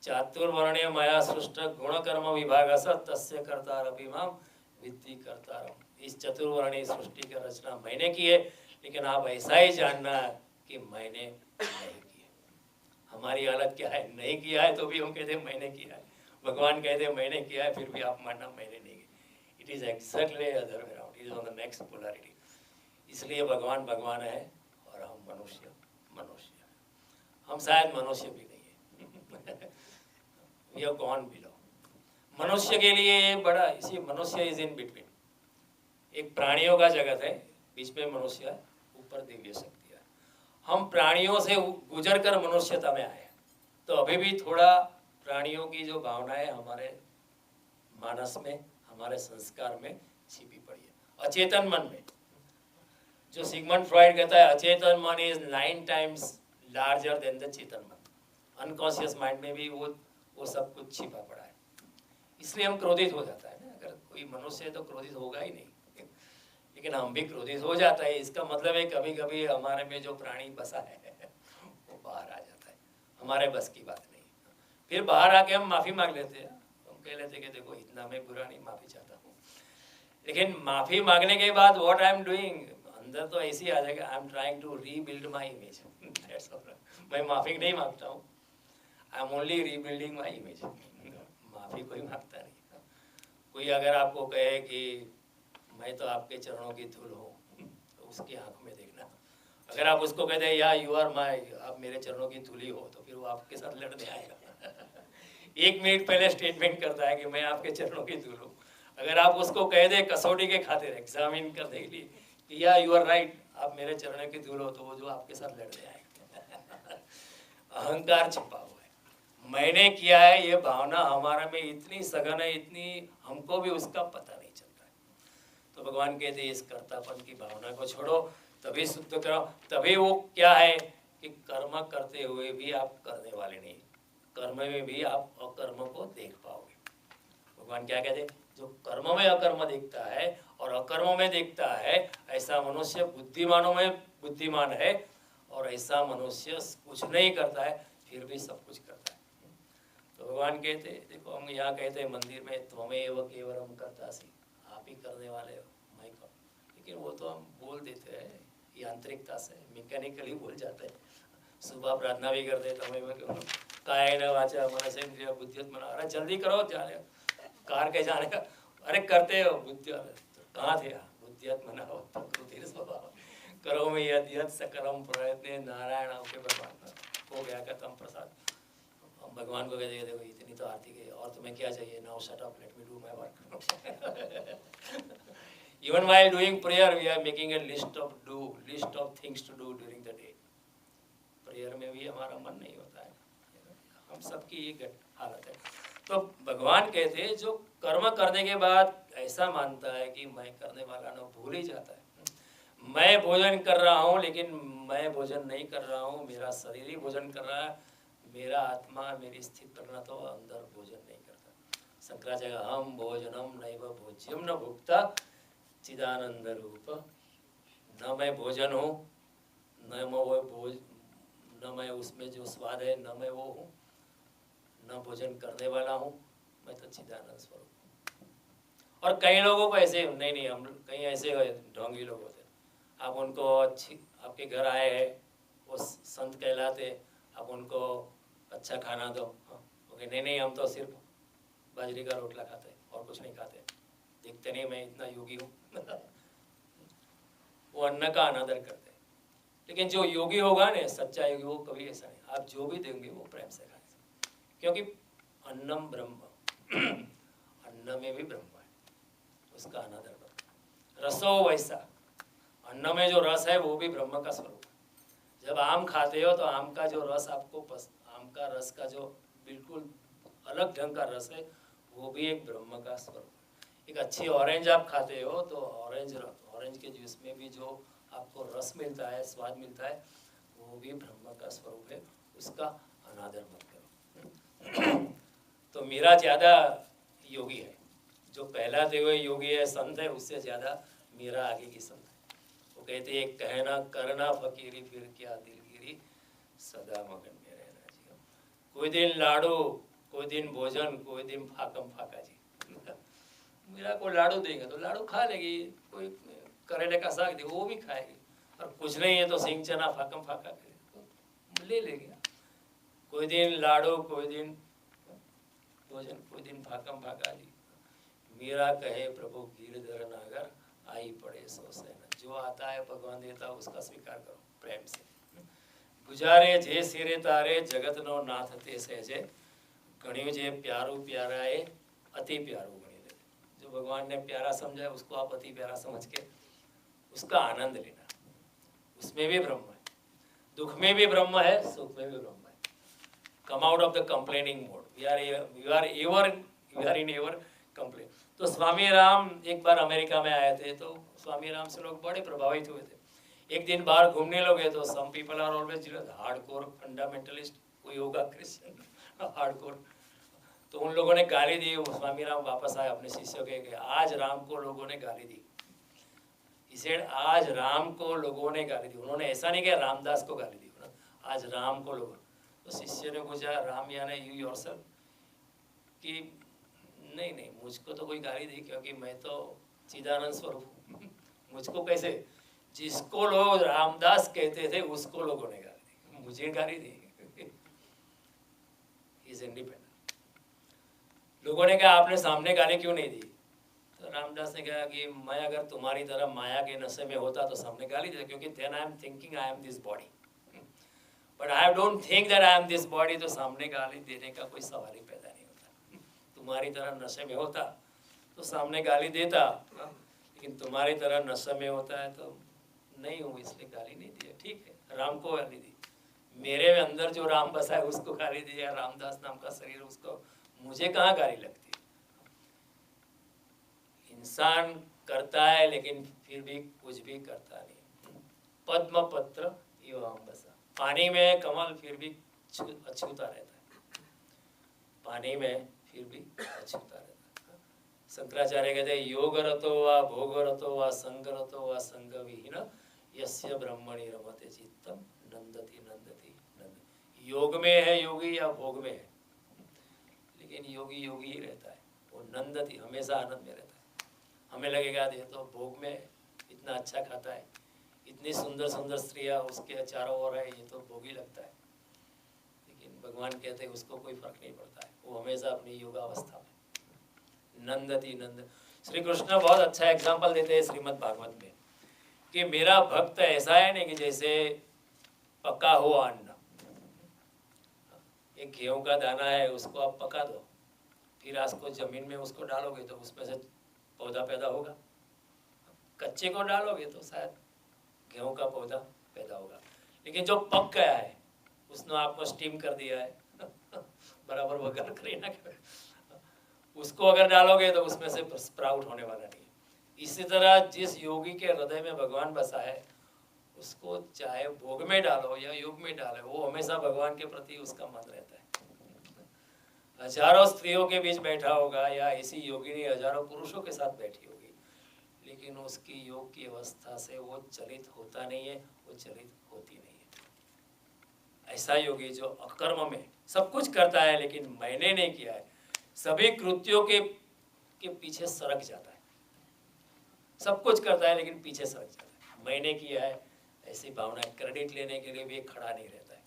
चातुर्वर्ण्य माया सृष्ट गुण कर्म विभाग तस्य कर्तारपि माम विद्धि कर्तारम, इस चतुर्वर्णी सृष्टि की रचना मैंने की है, लेकिन आप ऐसा ही जानना कि मैंने नहीं की है। हमारी हालत क्या है, नहीं किया है तो भी हम कहते हैं मैंने किया है, भगवान कहते हैं मैंने किया है, फिर भी आप मानना मैंने नहीं किया। It is exactly other way around, it is on the next polarity. इसलिए भगवान भगवान है और हम मनुष्य मनुष्य है। हम शायद मनुष्य भी नहीं है वी हैव गॉन बिलो। मनुष्य के लिए बड़ा, इसी मनुष्य इज इन बिटवीन, एक प्राणियों का जगत है, बीच में मनुष्य है, ऊपर दिव्य शक्ति है। हम प्राणियों से गुजर कर मनुष्यता में आए, तो अभी भी थोड़ा प्राणियों की जो भावनाएं हमारे मानस में, हमारे संस्कार में छिपी पड़ी है, अचेतन मन में। जो सिगमंड फ्रॉइड कहता है अचेतन मन is 9 times larger than the chetan man. Unconscious mind में भी वो सब कुछ छिपा पड़ा है, इसलिए हम क्रोधित हो जाता है ना। अगर कोई मनुष्य है तो क्रोधित होगा ही नहीं, लेकिन हम भी क्रोधित हो जाता है। इसका मतलब है कभी कभी हमारे में जो प्राणी बसा है वो बाहर आ जाता है, हमारे बस की बात नहीं। फिर बाहर आके हम माफ़ी मांग लेते हैं, हम कह लेते हैं कि देखो इतना मैं बुरा नहीं, माफ़ी चाहता हूँ। लेकिन माफ़ी मांगने के बाद व्हाट आई एम डूइंग, अंदर तो ऐसे ही आ जाएगा, I am trying to rebuild my image. मैं माफ़ी नहीं मांगता हूँ, I am only rebuilding my image. माफ़ी कोई मांगता नहीं। कोई अगर आपको कहे कि मैं तो आपके चरणों की धूल हूँ, तो उसकी आंख में देखना। अगर आप उसको कहते हैं या यू आर माई, आप मेरे चरणों की धूली हो, तो फिर वो आपके साथ लड़ने आएगा। 1 मिनट पहले स्टेटमेंट करता है कि मैं आपके चरणों की धूल हूँ। अगर आप उसको कह दे कसौटी के खातिर, एग्जामिन करने के लिए कि या यू आर राइट, आप मेरे चरणों की धूल हो, तो वो जो आपके साथ लड़ने आएगा। अहंकार छिपा हुआ है, मैंने किया है, ये भावना हमारा में इतनी सघन है, इतनी, हमको भी उसका पता नहीं चलता है। तो भगवान कहते हैं इस कर्तापन की भावना को छोड़ो, तभी शुद्ध करो। तभी वो क्या है कि कर्म करते हुए भी आप करने वाले नहीं, कर्म में भी आप अकर्म को देख पाओगे। भगवान क्या कहते हैं, जो कर्म में अकर्म देखता है और अकर्म में देखता है, ऐसा मनुष्य बुद्धिमानों में बुद्धिमान है, और ऐसा मनुष्य कुछ नहीं करता है फिर भी सब कुछ करता है। तो भगवान कहते हैं, देखो हम यहाँ कहते हैं मंदिर में त्वमेव केवलम कर्तासि, आप ही करने वाले हो, मैं कौन। लेकिन वो तो हम बोल देते हैं यांत्रिकता से, मैकेनिकली बोल जाते हैं। सुबह प्रार्थना भी करते हैं त्वमेव केवलम कायेन वाचा मनसेन्द्रिय बुद्धियात्मना। अरे जल्दी करो, जाने कार के जाने का, अरे करते हो बुद्धि, कहाँ थे बुद्धियात्मना हो तो क्रोधिर स्वभाव करो में यद यद सकलम प्रयत्न नारायण आपके भगवान हो गया खत्म प्रसाद। हम भगवान को कहते हैं देखो इतनी तो आरती है, और तुम्हें क्या चाहिए, now shut up, let me do my work. Even while doing prayer, we are making a list of things to do during the day. Prayer में भी हमारा मन नहीं होता है, हम सबकी ये हालत है। तो भगवान कहते हैं जो कर्म करने के बाद ऐसा मानता है कि मैं करने वाला ना, भूल ही जाता है। मैं भोजन कर रहा हूँ, लेकिन मैं भोजन नहीं कर रहा हूँ, मेरा शरीर ही भोजन कर रहा है, मेरा आत्मा, मेरी स्थित करना तो अंदर भोजन नहीं करता। शंकराचार्य हम भोजनम नैव भोज्यम न भुक्ता चिदानंद रूप, न मैं भोजन हूँ, न मैं उसमें जो स्वाद है, न मैं वो हूँ, न भोजन करने वाला हूँ, मैं तो चिदानंद स्वरूप। और कई लोगों को ऐसे नहीं, हम कहीं ऐसे ढोंगी लोग होते हैं, आप उनको अच्छी, आपके घर आए हैं, वो संत कहलाते, आप उनको अच्छा खाना दो, ओके नहीं हम तो सिर्फ बाजरी का रोटला खाते और कुछ नहीं खाते, दिखते नहीं मैं इतना योगी हूँ। वो अन्न का अनादर करते हैं। लेकिन जो योगी होगा ना, सच्चा योगी, वो कभी ऐसा नहीं, आप जो भी देंगे वो प्रेम से खाएंगे, क्योंकि अन्नम ब्रह्म, अन्न में भी ब्रह्म है, उसका अनादर करो। रसो वैसा, अन्न में जो रस है वो भी ब्रह्म का स्वरूप है। जब आम खाते हो तो आम का जो रस आपको आम का रस का जो बिल्कुल अलग ढंग का रस है, वो भी एक ब्रह्म का स्वरूप है। एक अच्छी ऑरेंज आप खाते हो तो ऑरेंज के जूस में भी जो आपको रस मिलता है, स्वाद मिलता है, वो भी ब्रह्म का स्वरूप है, उसका अनादर मत करो। तो मेरा ज़्यादा योगी है, जो कहलाते हुए योगी है, संत है, उससे ज़्यादा मेरा आगे की संत है। वो कहते हैं कहना करना फकीरी, फिर क्या दिलगिरी, सदा मगन में रहना जी। कोई दिन लाडू, कोई दिन भोजन, कोई दिन फाकम फाका जी। मीरा को लाडू देंगे तो लाडू खा लेगी, कोई करेले का साग देगा वो भी खाएगी, और कुछ नहीं है तो सिंग चना फाकम फाका तो ले लेगी। कोई दिन लाडू, कोई दिन भोजन, कोई दिन फाकम फाका जी। मीरा कहे प्रभु गिरधर नागर, आई पड़े सो सहना। जो आता है भगवान देता है उसका स्वीकार करो प्रेम से। गुजारे जे सिरे तारे, जगत नो नाथ ते सहजे, गणियो जे प्यारू प्यारा है, अति प्यारू गणी ले। जो भगवान ने प्यारा समझा है उसको आप अति प्यारा समझ के उसका आनंद लेना। उसमें भी ब्रह्म है, दुख में भी ब्रह्म है, सुख में भी ब्रह्म है। Come out of the complaining mode, we are in ever complain. तो स्वामी राम एक बार अमेरिका में आए थे, तो स्वामी राम से लोग बड़े प्रभावित हुए थे। एक दिन बाहर घूमने लोग गए तो some people are always hardcore fundamentalist, कोई होगा क्रिश्चियन हार्डकोर, तो उन लोगों ने गाली दी। स्वामी राम वापस आए अपने शिष्यों के, आज राम को लोगों ने गाली दी। इसे आज राम को लोगों ने गाली दी। उन्होंने ऐसा नहीं किया रामदास को गाली दी, आज राम को लोगों। तो शिष्य ने पूछा राम यानी यू योरसेल्फ, कि नहीं नहीं मुझको तो कोई गाली दी, क्योंकि मैं तो चिदानंद स्वरूप हूँ। मुझको कैसे, जिसको लोग रामदास कहते थे उसको लोगों ने गाली दी, मुझे गाली दी। Is independent. लोगों ने कहा आपने सामने गाली क्यों नहीं दी? तो रामदास ने कहा कि मैं अगर तुम्हारी तरह माया के नशे में होता तो सामने गाली देता, क्योंकि then I am thinking I am this body, but I don't think that I am this body, तो सामने गाली देने का कोई सवाल ही पैदा नहीं होता। तुम्हारी तरह नशे में होता तो सामने गाली देता, लेकिन तुम्हारी तरह नशे में होता है तो नहीं हूँ, इसलिए गाली नहीं दी। ठीक है, राम को गाली दी, मेरे अंदर जो राम बसा है उसको गाली दी, या रामदास नाम का शरीर उसको, मुझे कहाँ गाली लगती है? इंसान करता है लेकिन फिर भी कुछ भी करता नहीं। पद्म पत्र इव अम्बसा, पानी में कमल फिर भी अछूता रहता है, पानी में फिर भी अछूता रहता है। शंकराचार्य कहते हैं योग रतो वा भोग रतो वा संग रतो वा संग विहीन यस्य ब्रह्मणि रमते चित्तम नंदति नंदति नंदति। योग में है योगी या भोग में है, लेकिन योगी योगी ही रहता है, वो नंदति हमेशा आनंद में रहता है। हमें लगेगा ये तो भोग में इतना अच्छा खाता है, इतनी सुंदर सुंदर स्त्रियां उसके चारों ओर है, ये तो भोगी लगता है, लेकिन भगवान कहते हैं उसको कोई फर्क नहीं पड़ता है, वो हमेशा अपनी योगावस्था में नंदति नंद। श्री कृष्ण बहुत अच्छा एग्जाम्पल देते हैं श्रीमद् भागवत में कि मेरा भक्त ऐसा है नहीं कि जैसे पका हुआ अन्न, एक गेहूं का दाना है उसको आप पका दो, फिर उसको जमीन में उसको डालोगे तो उसमें से पौधा पैदा होगा। कच्चे को डालोगे तो शायद गेहूं का पौधा पैदा होगा, लेकिन जो पक गया है उसने आपको स्टीम कर दिया है बराबर वगैरह करेना, उसको अगर डालोगे तो उसमें से स्प्राउट होने वाला नहीं। इसी तरह जिस योगी के हृदय में भगवान बसा है उसको चाहे भोग में डालो या योग में डालो, वो हमेशा भगवान के प्रति उसका मन रहता है। हजारों स्त्रियों के बीच बैठा होगा या ऐसी योगिनी हजारों पुरुषों के साथ बैठी होगी, लेकिन उसकी योग की अवस्था से वो चलित होता नहीं है, वो चलित होती नहीं है। ऐसा योगी जो अकर्म में सब कुछ करता है लेकिन मैंने नहीं किया है, सभी कृत्यों के पीछे सरक जाता है, सब कुछ करता है लेकिन पीछे सरक जाता है, मैंने किया है ऐसी भावना, क्रेडिट लेने के लिए भी खड़ा नहीं रहता है।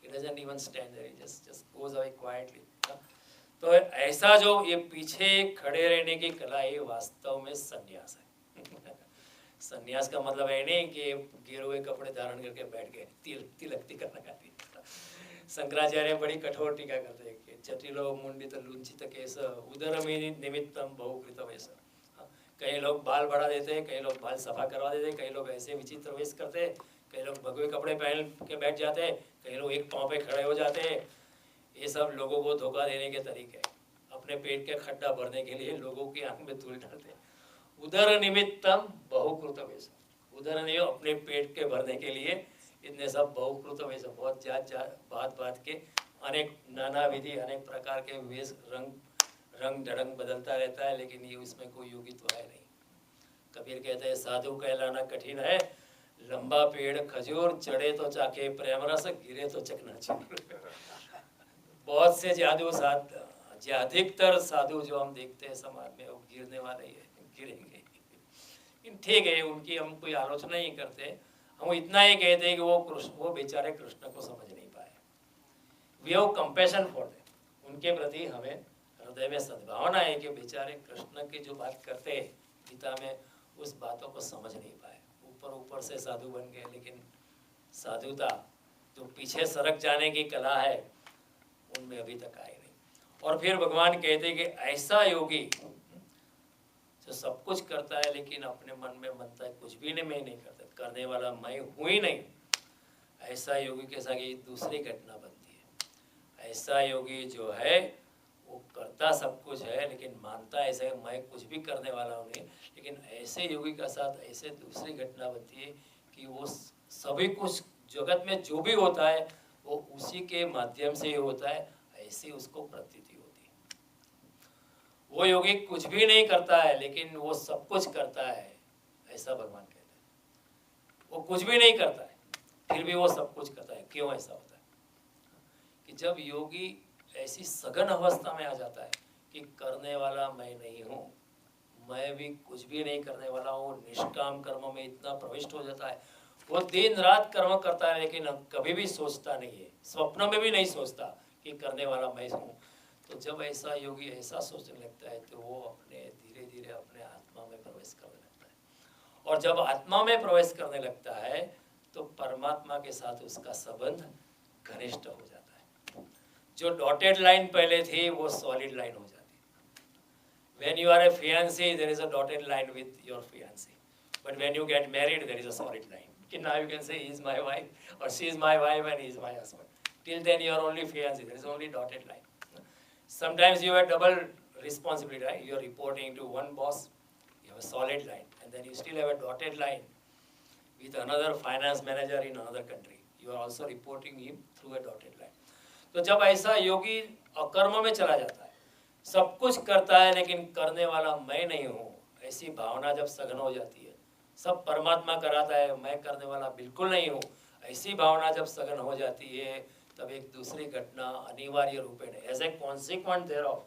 It doesn't even stand there, it just goes away quietly। तो ऐसा जो ये पीछे खड़े रहने की कला, ये वास्तव में संन्यास है। संन्यास का मतलब है नहीं कि गिरोए कपड़े धारण करके बैठ गए, तिलक टीका लगा दी। शंकराचार्य बड़ी कठोर टीका करते हैं कि जटिलो मुंडित लुंचित केस उदरमेनि निमित्तम बहुकृत वेश। कई लोग बाल बढ़ा देते हैं, कई लोग बाल सफा करवा देते हैं, कई लोग ऐसे विचित्र वेश करते हैं, कई लोग भगवे कपड़े पहन के बैठ जाते हैं, कई लोग एक पाँव पे खड़े हो जाते हैं। ये सब लोगों को धोखा देने के तरीके हैं, अपने पेट के खड्डा भरने के लिए लोगों की आंख में धूल डालते हैं। उदर निमित्तम बहुकृत वेश, उदर नहीं अपने पेट के भरने के लिए इतने सब बहुकृत वेश, बहुत बात के अनेक नाना विधि अनेक प्रकार के वेश रंग ढंग बदलता रहता है, लेकिन ये उसमें कोई योगित्व है नहीं। कबीर कहते हैं साधु कहलाना कठिन है, लंबा पेड़ खजूर, चढ़े तो चाके प्रेम रस, गिरे तो चकनाचूर। बहुत से जो अधिकतर साधु जो हम देखते हैं समाज में, वो गिरने वाले ही है, गिरेंगे। ठीक है, उनकी हम कोई आलोचना नहीं करते, हम इतना ही कहते हैं कि वो बेचारे कृष्ण को समझ नहीं पाए। We have compassion for them, उनके प्रति हमें हृदय में सद्भावना है कि बेचारे कृष्ण की जो बात करते हैं गीता में, उस बातों को समझ नहीं पाए। ऊपर ऊपर से साधु बन गए, लेकिन साधुता जो पीछे सरक जाने की कला है उनमें अभी तक आई नहीं। और फिर भगवान कहते हैं कि ऐसा योगी जो सब कुछ करता है लेकिन अपने मन में मनता है कुछ भी नहीं, मैं नहीं करता, करने वाला मैं हूँ ही नहीं, ऐसा योगी के साथ ये दूसरी घटना बनती है। ऐसा योगी जो है वो करता सब कुछ है लेकिन मानता ऐसा है मैं कुछ भी करने वाला हूँ नहीं, लेकिन ऐसे योगी का साथ ऐसे दूसरी घटना बनती है कि वो सभी कुछ जगत में जो भी होता है वो उसी के माध्यम से ही होता है, ऐसी उसको प्रतीति होती है। वो योगी कुछ भी नहीं करता है लेकिन वो सब कुछ करता है, ऐसा भगवान कहते हैं। वो कुछ भी नहीं करता है फिर भी वो सब कुछ करता है। क्यों ऐसा होता है? कि जब योगी ऐसी सघन अवस्था में आ जाता है कि करने वाला मैं नहीं हूँ, मैं भी कुछ भी नहीं करने वाला हूँ, निष्काम कर्म में इतना प्रविष्ट हो जाता है, वो दिन रात कर्म करता है लेकिन कभी भी सोचता नहीं है, स्वप्न में भी नहीं सोचता कि करने वाला मैं हूँ। तो जब ऐसा योगी ऐसा सोचने लगता है तो वो अपने धीरे धीरे अपने आत्मा में प्रवेश करने लगता है, और जब आत्मा में प्रवेश करने लगता है तो परमात्मा के साथ उसका संबंध घनिष्ठ हो जाता है। जो डॉटेड लाइन पहले थी वो सॉलिड लाइन हो जाती है। When you are a fiancé, there is a dotted line with your fiancé, but when you get married, there is a solid line. Now you can say he is my wife or she is my wife and he is my husband. Till then you are only fiancé. There is only dotted line. Sometimes you have double responsibility, right? You are reporting to one boss, you have a solid line, and then you still have a dotted line with another finance manager in another country. You are also reporting him through a dotted line. तो जब ऐसा योगी अकर्म में चला जाता है, सब कुछ करता है लेकिन करने वाला मैं नहीं हूँ, ऐसी भावना जब सघन हो जाती है, सब परमात्मा कराता है मैं करने वाला बिल्कुल नहीं हूँ, ऐसी भावना जब सघन हो जाती है, तब एक दूसरी घटना अनिवार्य रूपेण as a consequent thereof,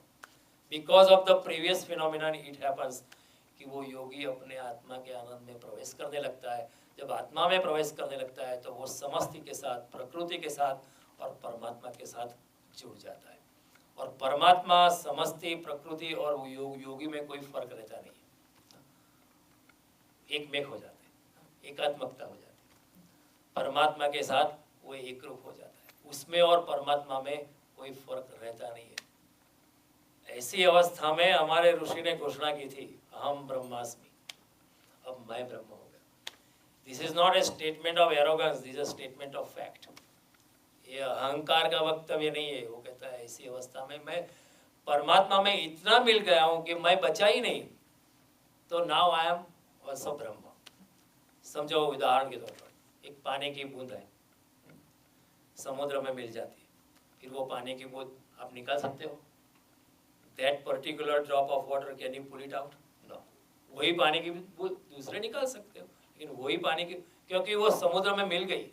because of the previous phenomenon it happens, कि वो योगी अपने आत्मा के आनंद में प्रवेश करने लगता है। जब आत्मा में प्रवेश करने लगता है तो वो समष्टि के साथ, प्रकृति के साथ और परमात्मा के साथ जुड़ जाता है, और परमात्मा, समष्टि, प्रकृति और योगी में कोई फर्क रहता नहीं है, एक मेक हो जाते हैं, एकात्मकता हो जाती है, परमात्मा के साथ वो एक रूप हो जाता है, उसमें और परमात्मा में कोई फर्क रहता नहीं है। ऐसी अवस्था में हमारे ऋषि ने घोषणा की थी, अहम ब्रह्मास्मि, अब मैं ब्रह्म हो गया। This is not a statement of arrogance, this is a statement of fact. ये अहंकार का वक्तव्य नहीं है। वो कहता है ऐसी अवस्था में मैं परमात्मा में इतना मिल गया हूं कि मैं बचा ही नहीं, तो नाउ आई एम ऑल्सो ब्रह्म। समझो उदाहरण के तौर पर एक पानी की बूंद है, समुद्र में मिल जाती है, फिर वो पानी की बूंद आप निकाल सकते हो? That particular drop of water can you pull it out? No. वही पानी की बूंद दूसरे निकाल सकते हो, लेकिन वही पानी की, क्योंकि वो समुद्र में मिल गई,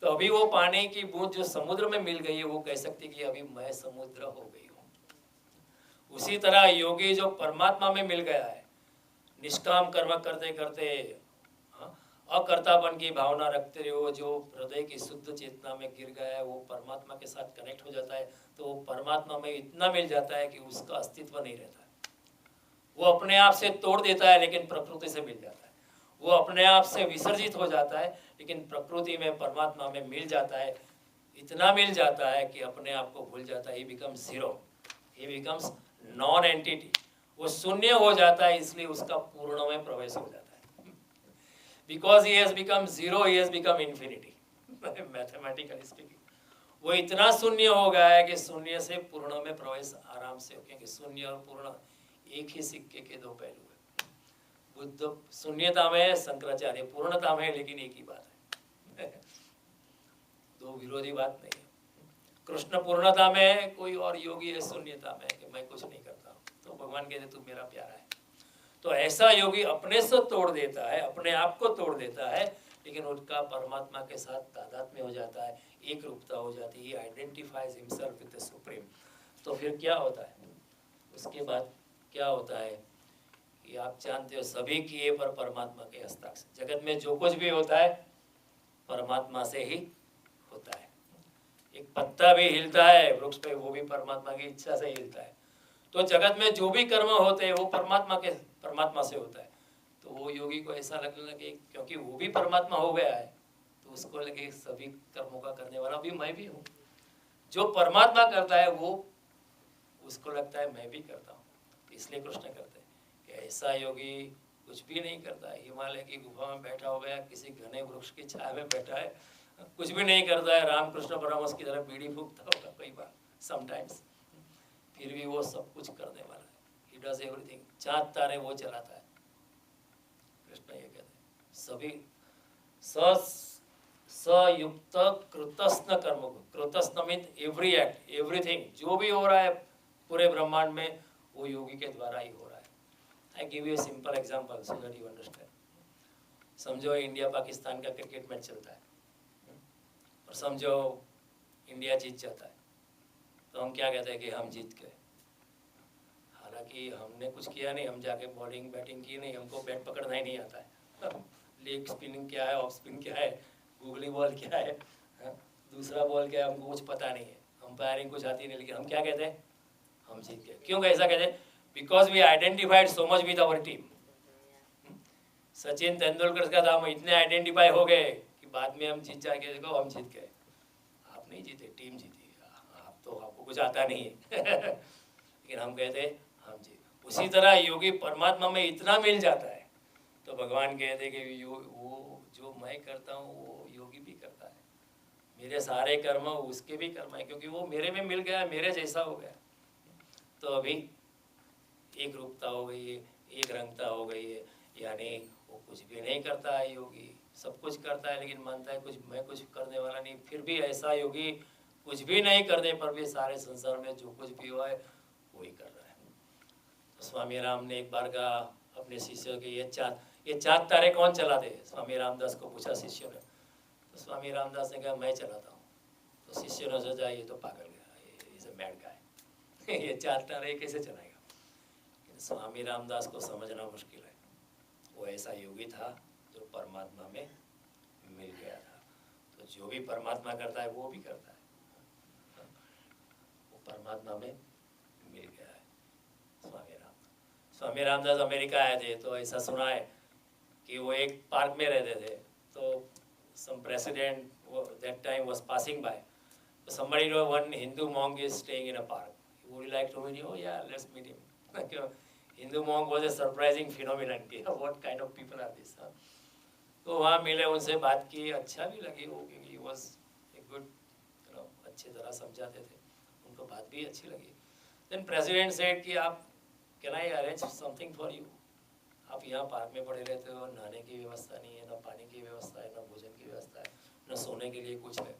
तो अभी वो पानी की बूंद जो समुद्र में मिल गई है वो कह सकती है कि अभी मैं समुद्र हो गई हूँ। उसी तरह योगी जो परमात्मा में मिल गया है, निष्काम कर्म करते करते अकर्तापन की भावना रखते हुए वो जो हृदय की शुद्ध चेतना में गिर गया है, वो परमात्मा के साथ कनेक्ट हो जाता है, तो वो परमात्मा में इतना मिल जाता है कि उसका अस्तित्व नहीं रहता है। वो अपने आप से तोड़ देता है लेकिन प्रकृति से मिल जाता है, वो अपने आप से विसर्जित हो जाता है लेकिन प्रकृति में, परमात्मा में मिल जाता है, इतना मिल जाता है कि अपने आप को भूल जाता है। ही बिकम्स जीरो, ही बिकम्स नॉन एंटिटी, वो शून्य हो जाता है, इसलिए उसका पूर्ण में प्रवेश हो जाता है। Because he has become zero, he has become infinity, mathematically speaking. वो इतना शून्य हो गया है कि शून्य से पूर्ण में प्रवेश आराम से हो, क्योंकि शून्य और पूर्ण एक ही सिक्के के दो पहलू है। बुद्ध शून्यता में, शंकराचार्य पूर्णता में, लेकिन एक ही बात है, दो विरोधी बात नहीं है। कृष्ण पूर्णता में, कोई और योगी है शून्यता में कि मैं कुछ नहीं करता हूँ, तो भगवान कहते तू मेरा प्यारा है। तो ऐसा योगी अपने से तोड़ देता है, अपने आप को तोड़ देता है, लेकिन उनका परमात्मा के साथ तादात्म्य हो जाता है, एक रूपता हो जाती है, identifies himself with the supreme. तो फिर क्या होता है, उसके बाद क्या होता है कि आप जानते हो सभी किए पर परमात्मा के हस्ताक्षर। जगत में जो कुछ भी होता है परमात्मा से ही होता है। एक पत्ता भी हिलता है वृक्ष पे, वो भी परमात्मा की इच्छा से हिलता है। तो जगत में जो भी कर्म होते हैं वो परमात्मा से होता है। तो वो योगी को ऐसा लगने लगे क्योंकि वो भी परमात्मा हो गया है, तो उसको लगे सभी कर्मों का करने वाला भी मैं भी हूँ। जो परमात्मा करता है वो उसको लगता है मैं भी करता हूँ। इसलिए कृष्ण करते हैं कि ऐसा योगी कुछ भी नहीं करता है, हिमालय की गुफा में बैठा हो गया, किसी घने वृक्ष की छाया में बैठा है, कुछ भी नहीं करता है, रामकृष्ण परमहंस की तरह बीड़ी फूकता होगा कई बार समटाइम्स, फिर भी वो सब कुछ करने वाला है। He does everything. चांद तारे वो चलाता है। कृष्ण ये कहते हैं सभी सयुक्त कृतस्न कर्म को, कृतस्न मीन एवरी एक्ट, एवरीथिंग, जो भी हो रहा है पूरे ब्रह्मांड में वो योगी के द्वारा ही हो रहा है। I give U a simple example so that you understand. समझो इंडिया पाकिस्तान का क्रिकेट मैच चलता है और समझो इंडिया जीत जाता है, तो हम क्या कहते हैं कि हम जीत गए। हालांकि हमने कुछ किया नहीं, हम जाके बॉलिंग बैटिंग की नहीं, हमको बैट पकड़ना ही नहीं आता है। लेग स्पिनिंग क्या है, ऑफ स्पिन क्या है, गूगली बॉल क्या है, दूसरा बॉल क्या है, हमको कुछ पता नहीं है। अंपायरिंग कुछ आती नहीं, लेकिन हम क्या कहते हैं, हम जीत गए। क्यों ऐसा कहते हैं? Because we identified so much with our team. Sachin Tendulkar का था, हम इतने आइडेंटिफाई हो गए कि बाद में हम जीत जाके देखो हम जीत गए। आप नहीं जीते, टीम जीती। आप तो आपको कुछ आता नहीं है लेकिन हम कहते हम जीत। उसी तरह योगी परमात्मा में इतना मिल जाता है तो भगवान कहते कि वो जो मैं करता हूँ वो योगी भी करता है। मेरे सारे कर्म उसके भी कर्म है, क्योंकि वो मेरे में मिल गया, मेरे जैसा हो गया। तो अभी एक रूपता हो गई है, एक रंगता हो गई है, यानी वो कुछ भी नहीं करता है योगी, सब कुछ करता है लेकिन मानता है कुछ मैं कुछ करने वाला नहीं। फिर भी ऐसा योगी कुछ भी नहीं करने पर भी सारे संसार में जो कुछ भी हुआ है वही कर रहा है। तो स्वामी राम ने एक बार कहा अपने शिष्यों के, ये चाँद तारे कौन चलाते? स्वामी रामदास को पूछा शिष्यों ने। तो स्वामी रामदास ने कहा मैं चलाता हूँ। तो शिष्यों ने सोचा ये तो पागल गया, इज अ मैड गाय ये चाँद तारे कैसे चलाएगा? स्वामी रामदास को समझना मुश्किल है। वो ऐसा योगी था जो परमात्मा में मिल गया था। तो जो भी परमात्मा करता है वो भी करता है, वो परमात्मा में मिल गया है। स्वामी रामदास अमेरिका आए थे तो ऐसा सुना है कि वो एक पार्क में रहते थे, तो some president that time was passing by. So somebody know one Hindu monk is staying in a park. Would you like to meet him? Oh yeah, let's meet him. Hindu monk was a surprising phenomenon. What kind of people are these? तो वहाँ मिले, उनसे बात की, अच्छा भी लगी वो, क्योंकि he was a good, अच्छी तरह समझाते थे, उनको बात भी अच्छी लगी। Then president said कि आप can I arrange something for you? आप यहाँ पार्क में पड़े रहते हो, नहाने की व्यवस्था नहीं है, ना पानी की व्यवस्था है, ना भोजन की व्यवस्था है, ना सोने के लिए कुछ है।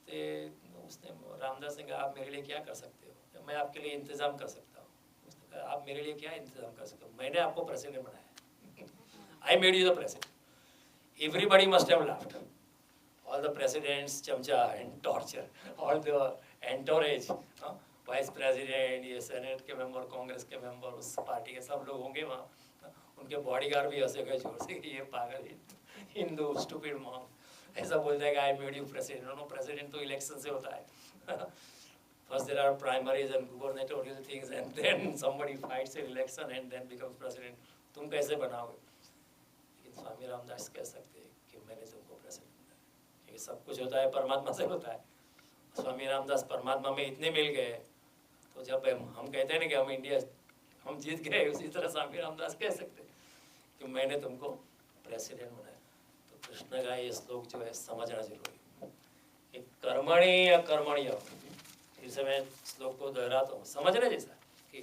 तो उसने रामदास ने कहा आप मेरे लिए क्या कर सकते हो? मैं आपके लिए इंतजाम कर सकता हूँ। उसने कहा आप मेरे लिए क्या इंतजाम कर सकते हो? मैंने आपको प्रेसिडेंट बनाया I made you the president. Everybody must have laughed. All the presidents, chamcha and torture, all the entourage, vice president, ये सेनेट के मेंबर, कांग्रेस के मेंबर, उस पार्टी के सब लोग होंगे वहाँ, उनके बॉडीगार्ड भी हंसे गए जोर से कि ये पागल हिंदू स्टूपिड मॉन्क ऐसा बोलता है कि I made you president. No, president तो इलेक्शन से होता है। First there are primaries and gubernatorial things and then somebody fights in election and then becomes president. तुम कैसे बनाओगे? लेकिन स्वामी रामदास कह सकते हैं कि मैंने तुमको प्रेसिडेंट बनाया। ये सब कुछ होता है परमात्मा से होता है। स्वामी रामदास परमात्मा में इतने मिल गए, तो जब हम कहते हैं ना कि हम जीत गए, उसी तरह स्वामी रामदास कह सकते कि मैंने तुमको प्रेसिडेंट बनाया। तो कृष्ण का ये श्लोक जो है समझना जरूरी है कि कर्मणि अकर्मण्य, फिर से मैं श्लोक को दोहराता हूँ, समझना जैसा कि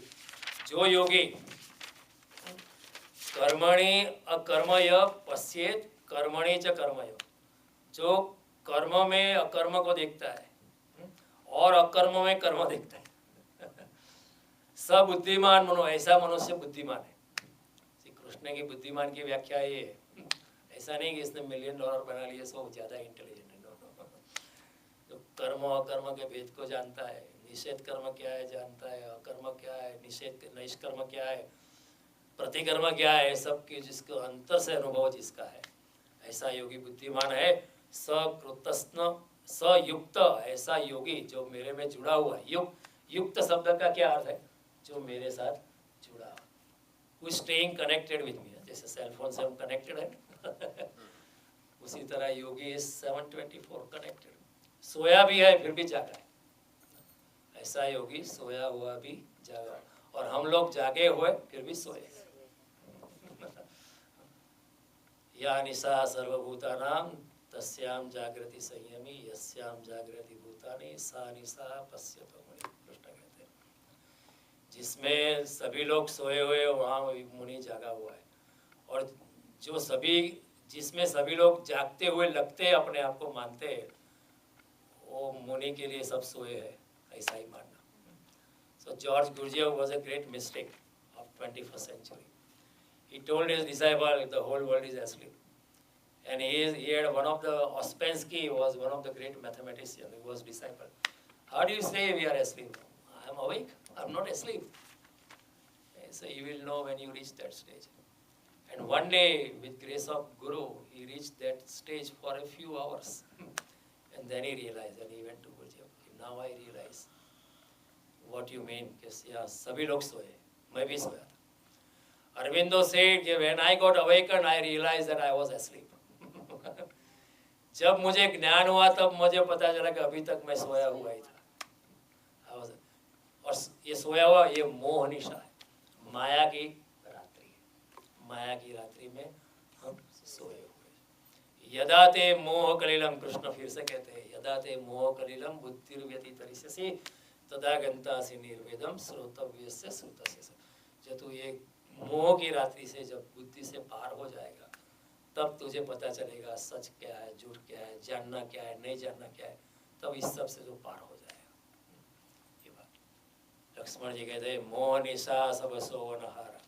जो योगी कर्मणि अकर्मय पश्येत कर्मणि च कर्मय, जो कर्म में अकर्म को देखता है और अकर्म में कर्म देखता है, सब बुद्धिमान मनो, ऐसा मनुष्य बुद्धिमान है। श्री कृष्ण की बुद्धिमान की व्याख्या ये है, ऐसा नहीं कि इसने $1 मिलियन बना लिए सो ज़्यादा इंटेलिजेंट है। जो कर्म अकर्म के भेद को जानता है, निषेध कर्म क्या है जानता है, अकर्म क्या है, निष्कर्म क्या है, प्रतिकर्म क्या है, सब की जिसको अंतर से अनुभव जिसका है, ऐसा योगी बुद्धिमान है। सकृतस्न सयुक्त, ऐसा योगी जो मेरे में जुड़ा हुआ है। युक्त शब्द का क्या अर्थ है? जो मेरे साथ जुड़ा हुआ, who is staying connected with me, जैसे सेल फोन से हम कनेक्टेड है उसी तरह योगी इज 724 कनेक्टेड। सोया भी है फिर भी जागा है, ऐसा योगी सोया हुआ भी जागा, और हम लोग जागे हुए फिर भी सोए। या निशा सर्वभूतानां तस्याम जागृति संयमी यस्याम जागृति भूतानि सा निशा पश्यतो मुनि, कृष्ण कहते हैं। जिसमें सभी लोग सोए हुए वहाँ मुनि जागा हुआ है, और जो सभी जिसमें सभी लोग जागते हुए लगते अपने आप को मानते हैं, वो मुनि के लिए सब सोए हैं, ऐसा ही मानना। So George Gurdjieff was a great mystic of 21st century. He told his disciple the whole world is asleep, and he had one of the Ouspensky was one of the great mathematicians. He was disciple. How do you say we are asleep? I am awake. I am not asleep. So you will know when you reach that stage. And one day, with grace of Guru, he reached that stage for a few hours. And then he realized, and he went to Gurdjieff. Now I realize what you mean. Yeah, सभी लोग सोए, मैं भी सोया था. Aurobindo said, when I got awakened, I realized that I was asleep. जब मुझे ज्ञान हुआ तब मुझे पता चला कि अभी तक मैं सोया हुआ ही था. और ये सोया हुआ ये मोह निशा है, माया की रात्रि है. माया की रात्रि में हम सोए हुए. यदा ते मोह कलिलम, कृष्ण फिर से कहते हैं, यदा ते मोह कलिलम बुद्धिर्व्यतितरिष्यसि तदा गन्तासि निर्वेदम श्रोतव्यस्य श्रुतस्य. जब तू ये मोह की रात्रि से जब बुद्धि से पार हो जाएगा तब तुझे पता चलेगा सच क्या है, झूठ क्या है, जानना क्या है, नहीं जानना क्या है. तब इस सब से जो पार हो जाएगा. ये बात लक्ष्मण जी कहते हैं, मोह निशा सब सोवन हारा.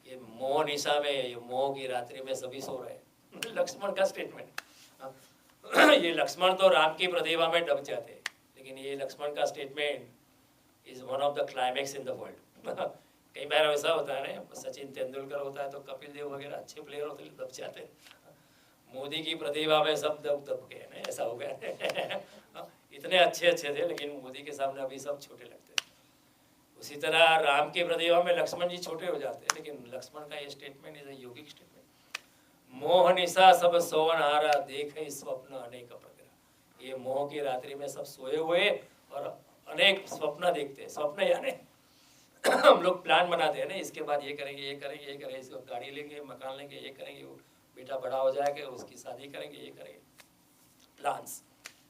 ये मोह निशा में, ये मोह की रात्रि में सभी सो रहे हैं. लक्ष्मण का स्टेटमेंट. ये लक्ष्मण तो राम की प्रतिभा में डब जाते हैं, लेकिन ये लक्ष्मण का statement is one of the climax in the world. कई बार ऐसा होता है ना, सचिन तेंदुलकर होता है तो कपिल देव वगैरह अच्छे प्लेयर होते हैं दब जाते हैं. मोदी की प्रतिभा में सब दब गए ना, ऐसा हो गया. इतने अच्छे थे लेकिन मोदी के सामने अभी सब छोटे लगते हैं. उसी तरह राम की प्रतिभा में लक्ष्मण जी छोटे हो जाते हैं, लेकिन लक्ष्मण का ये statement is a yogic statement. मोह निशा सब सोवन हारा, देखे स्वप्न अनेक प्रकार. ये मोह की रात्रि में सब सोए हुए और अनेक स्वप्न देखते हैं. स्वप्न यानी हम लोग प्लान बनाते हैं ना, इसके बाद ये करेंगे, ये करेंगे, ये करेंगे, इसको गाड़ी लेंगे, मकान लेंगे, ये करेंगे, वो बेटा बड़ा हो जाएगा, उसकी शादी करेंगे, ये करेंगे. प्लान्स,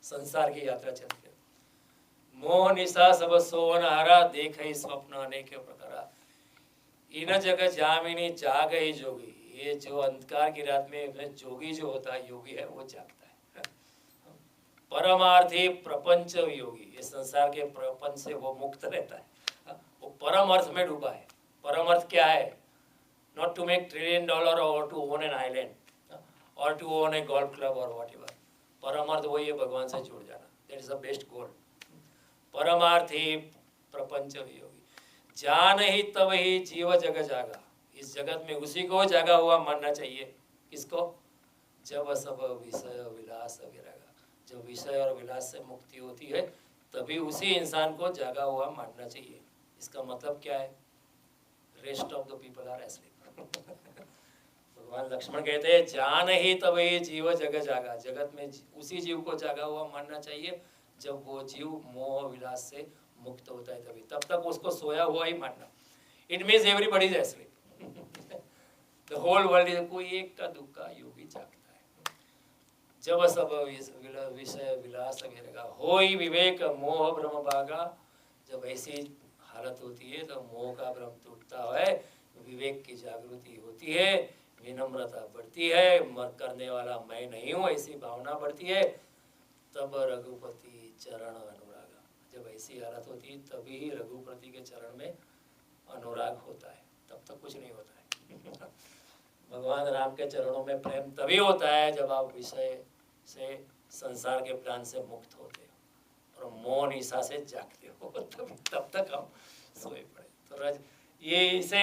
संसार की यात्रा चलती है. मोह निशा सब सोवन हारा, देखे स्वप्न अनेक प्रकार. इन जग जामिनी जाग ही जोगी. ये जो अंधकार की रात में जोगी जो होता है, योगी है, वो जागता है. परमार्थी प्रपंच योगी, ये संसार के प्रपंच से वो मुक्त रहता है. वो परम अर्थ में डूबा है. परम अर्थ क्या है? नॉट टू मेक $1 trillion और टू ओन एन आइलैंड और to own a golf club और वॉट एवर. परम अर्थ वही है, भगवान से जुड़ जाना. That is the best goal. परमार्थी प्रपंच योगी, जान ही तब ही जीव जग जागा. इस जगत में उसी को जागा हुआ मानना चाहिए. किसको? जब सब विषय विलास विरागा. जब विषय और विलास से मुक्ति होती है तभी उसी इंसान को जागा हुआ मानना चाहिए. इसका मतलब क्या है? Rest of the people are asleep. भगवान लक्ष्मण कहते हैं, जान ही तब ही जीव जग जागा. जगत में उसी जीव को जागा हुआ मानना चाहिए जब वो जीव मोह विलास से मुक्त होता है तभी. तब तक उसको सोया हुआ ही मानना. It means everybody is asleep. The whole world is. कोई एक का दुक्का योगी जागता है. जब सब विषय विलास विरेगा, होई विवेक मोह भ्रम भागा. जब ऐसी हालत होती है तो मोह का भ्रम टूटता है, विवेक की जागृति होती है, विनम्रता बढ़ती है, मर करने वाला मैं नहीं हूँ ऐसी भावना बढ़ती है. तब रघुपति चरण अनुरागा. जब ऐसी हालत होती है तभी ही रघुपति के चरण में अनुराग होता है. तब तक कुछ नहीं होता है. भगवान राम के चरणों में प्रेम तभी होता है जब आप विषय से, संसार के प्लान से मुक्त होते हो. और मौन ईसा से जागते हो तब तक हम सोए पड़े। तो ये इसे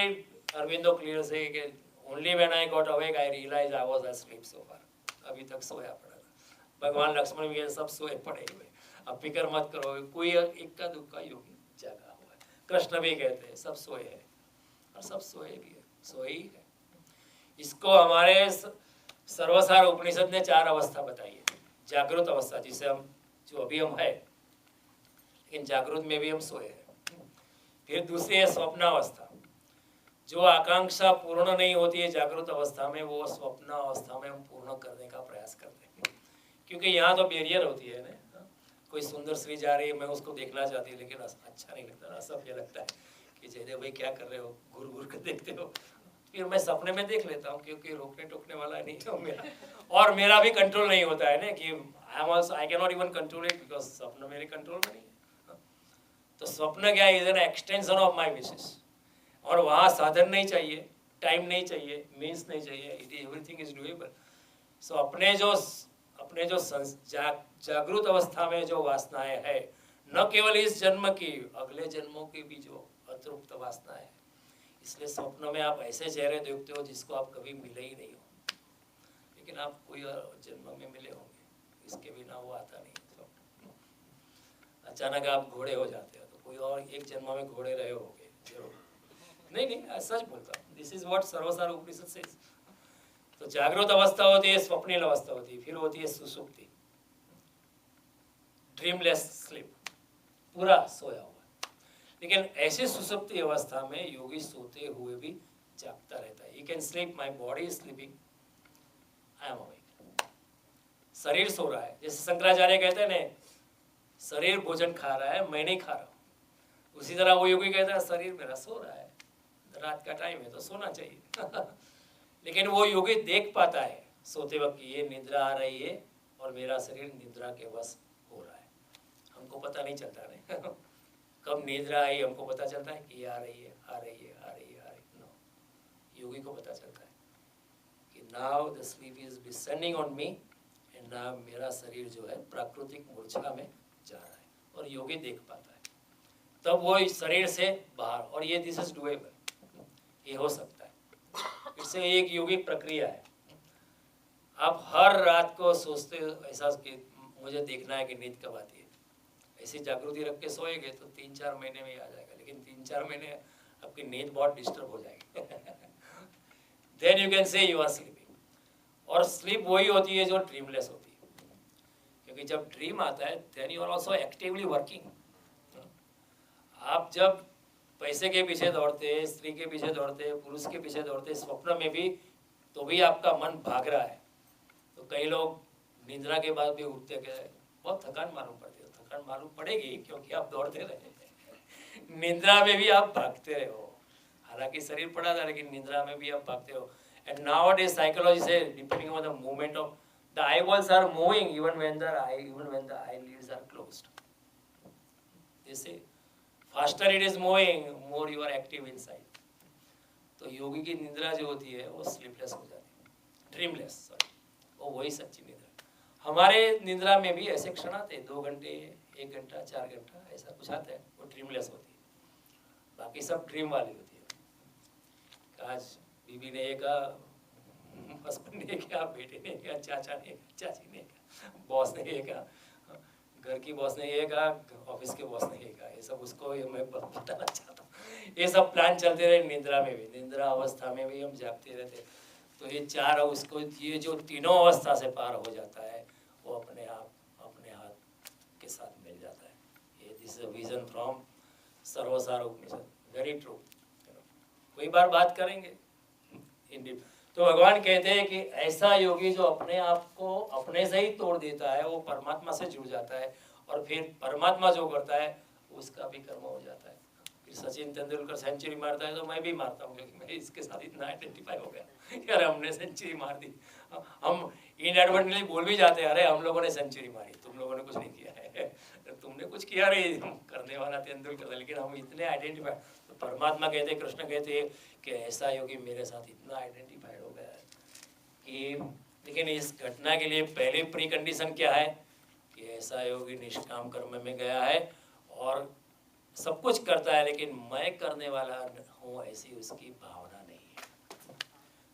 अरविंदो क्लियर से कि only when I got awake I realise I was asleep so far, अभी तक सोया पड़ा था। भगवान लक्ष्मण भी सब सोए पड़े हुए, अब फिक्र मत करो, कोई इक्का दुक्का योगी जागा हुआ है। कृष्ण भी कहते हैं सब सोए हैं और सब सोए भी है, सोए ही है। इसको हमारे सर्वसार उपनिषद ने 4 अवस्था बताई है। जागृत अवस्था जिसे हम जो अभी हम है, लेकिन जागृत में भी हम सोए हैं। फिर दूसरी है स्वप्नावस्था, जो आकांक्षा पूर्ण नहीं होती है जागृत अवस्था में, वो स्वप्न अवस्था में हम पूर्ण करने का प्रयास करते हैं। क्योंकि यहाँ तो बैरियर होती है ना, कोई सुंदर स्त्री जा रही है, मैं उसको देखना चाहती हूँ, लेकिन अच्छा नहीं लगता ना, सब ये लगता है कि जयदेव भाई क्या कर रहे हो, घूर घूर कर देखते हो। फिर मैं सपने में देख लेता हूँ, क्योंकि रोकने टोकने वाला नहीं है मेरा, और मेरा भी कंट्रोल नहीं होता है ना कि I can not even control it, because सपना मेरे कंट्रोल में नहीं है। तो स्वप्न क्या है, is an extension of my wishes, और वहाँ साधन नहीं चाहिए, टाइम नहीं चाहिए, मीन्स नहीं चाहिए, इट एवरीथिंग इज डूएबल। सो अपने जो जागृत अवस्था में जो वासनाएं है, न केवल इस जन्म की, अगले जन्मों की भी जो अतृप्त वासनाएं है, इसलिए स्वप्न में आप ऐसे चेहरे देखते हो जिसको आप कभी मिले ही नहीं हो, लेकिन आप कोई जन्म में मिले होंगे, इसके बिना वो आता नहीं। अचानक आप घोड़े हो जाते हो, तो कोई और एक जन्म में घोड़े रहे होंगे जरूर। नहीं, सच बोलता हूँ, this is what Sarvasar Upanishad says. तो जागृत अवस्था होती है, स्वप्निल अवस्था होती है, फिर होती है सुसुप्ति, ड्रीमलेस स्लीप, पूरा सोया हुआ। लेकिन ऐसी सुसुप्ति अवस्था में योगी सोते हुए भी जागता रहता है। You can sleep, my body is sleeping, I am awake. शरीर सो रहा है, जैसे शंकराचार्य कहते हैं ना, शरीर भोजन खा रहा है, मैं नहीं खा रहा हूँ। उसी तरह वो योगी कहता है शरीर मेरा सो रहा है, रात का टाइम है तो सोना चाहिए लेकिन वो योगी देख पाता है सोते वक्त ये निद्रा आ रही है और मेरा शरीर निद्रा के वश हो रहा है। हमको पता नहीं चलता नहीं कब निद्रा आई, हमको पता चलता है कि आ रही है, आ रही है, आ रही है, आ रही है। नो, योगी को पता चलता है कि now the sleep is descending on me and now मेरा शरीर जो है प्राकृतिक मूर्छा में जा रहा है, और योगी देख पाता है। तब वो इस शरीर से बाहर, और ये दिस इज डूएबल, ये हो सकता है। इससे एक योगिक प्रक्रिया है। आप हर रात को सोचते हो ऐसा कि मुझे देखना है कि नींद कब आती है, ऐसी जागृति रख के सोएंगे तो 3-4 महीने में ही आ जाएगा, लेकिन 3-4 महीने आपकी नींद बहुत डिस्टर्ब हो जाएगी then you can say you are sleeping. और स्लीप वही होती है जो ड्रीमलेस होती है, क्योंकि जब ड्रीम आता है then you are also actively working. आप जब पैसे के पीछे दौड़ते, स्त्री के पीछे दौड़ते, पुरुष के पीछे दौड़ते, स्वप्न में भी, तो भी आपका मन भाग रहा है। तो कई लोग निद्रा के बाद भी उठते गए, बहुत थकान मालूम पड़ती है। थकान मालूम पड़ेगी क्योंकि आप दौड़ते रहे निद्रा में भी आप भागते रहे हो, हालांकि शरीर पड़ा था लेकिन निद्रा में भी आप भागते हो। एंड नाउअडेज साइकोलॉजी से depending on the movement of the eyeballs are moving even when the eyelids are closed. They say faster it is moving, more you are active inside. तो योगी की निद्रा जो होती है वो स्लीपलेस हो जाती है, ड्रीमलेस, सॉरी, वो वही सच्ची निद्रा। हमारे निद्रा में भी ऐसे क्षण आते हैं, 2 घंटे, 1 घंटा, 4 घंटा, ऐसा कुछ आता है, वो ड्रीमलेस होती है। बाकी सब ड्रीम वाली होती है। आज बीबी ने ये कहा, हस्बैंड ने कहा, बेटे ने कहा, चाचा ने कहा, चाची ने कहा, बॉस ने ये कहा, घर की बॉस ने ये कहा, ऑफिस के बॉस ने ये कहा, ये सब उसको मैं बताना चाहता हूँ। ये सब प्लान चलते रहे निद्रा में भी, निद्रा अवस्था में भी हम जागते रहते। तो ये 4 उसको, ये जो तीनों अवस्था से पार हो जाता है वो अपने आप अपने हाथ के साथ मिल जाता है। ये this is a vision from Sarvasar Upanishad, very true. कोई बार बात करेंगे इन। तो भगवान कहते हैं कि ऐसा योगी जो अपने आप को अपने से ही तोड़ देता है, वो परमात्मा से जुड़ जाता है, और फिर परमात्मा जो करता है उसका भी कर्म हो जाता है। फिर सचिन तेंदुलकर सेंचुरी मारता है तो मैं भी मारता हूँ, क्योंकि मैं इसके साथ इतना आइडेंटिफाई हो गया यार, हमने सेंचुरी मार दी। हम इनएडवर्टेंटली बोल भी जाते हैं, अरे हम लोगों ने सेंचुरी मारी, तुम लोगों ने कुछ नहीं किया है तुमने कुछ किया रे, करने वाला तेंदुलकर, लेकिन हम इतने आइडेंटिफाई। तो परमात्मा कहते हैं, कृष्ण कहते हैं कि ऐसा योगी मेरे साथ इतना आइडेंटिफाइड हो गया है कि, लेकिन इस घटना के लिए पहले प्री कंडीशन क्या है कि कि ऐसा योगी निष्काम कर्म में गया है और सब कुछ करता है, लेकिन मैं करने वाला हूँ ऐसी उसकी भावना नहीं है।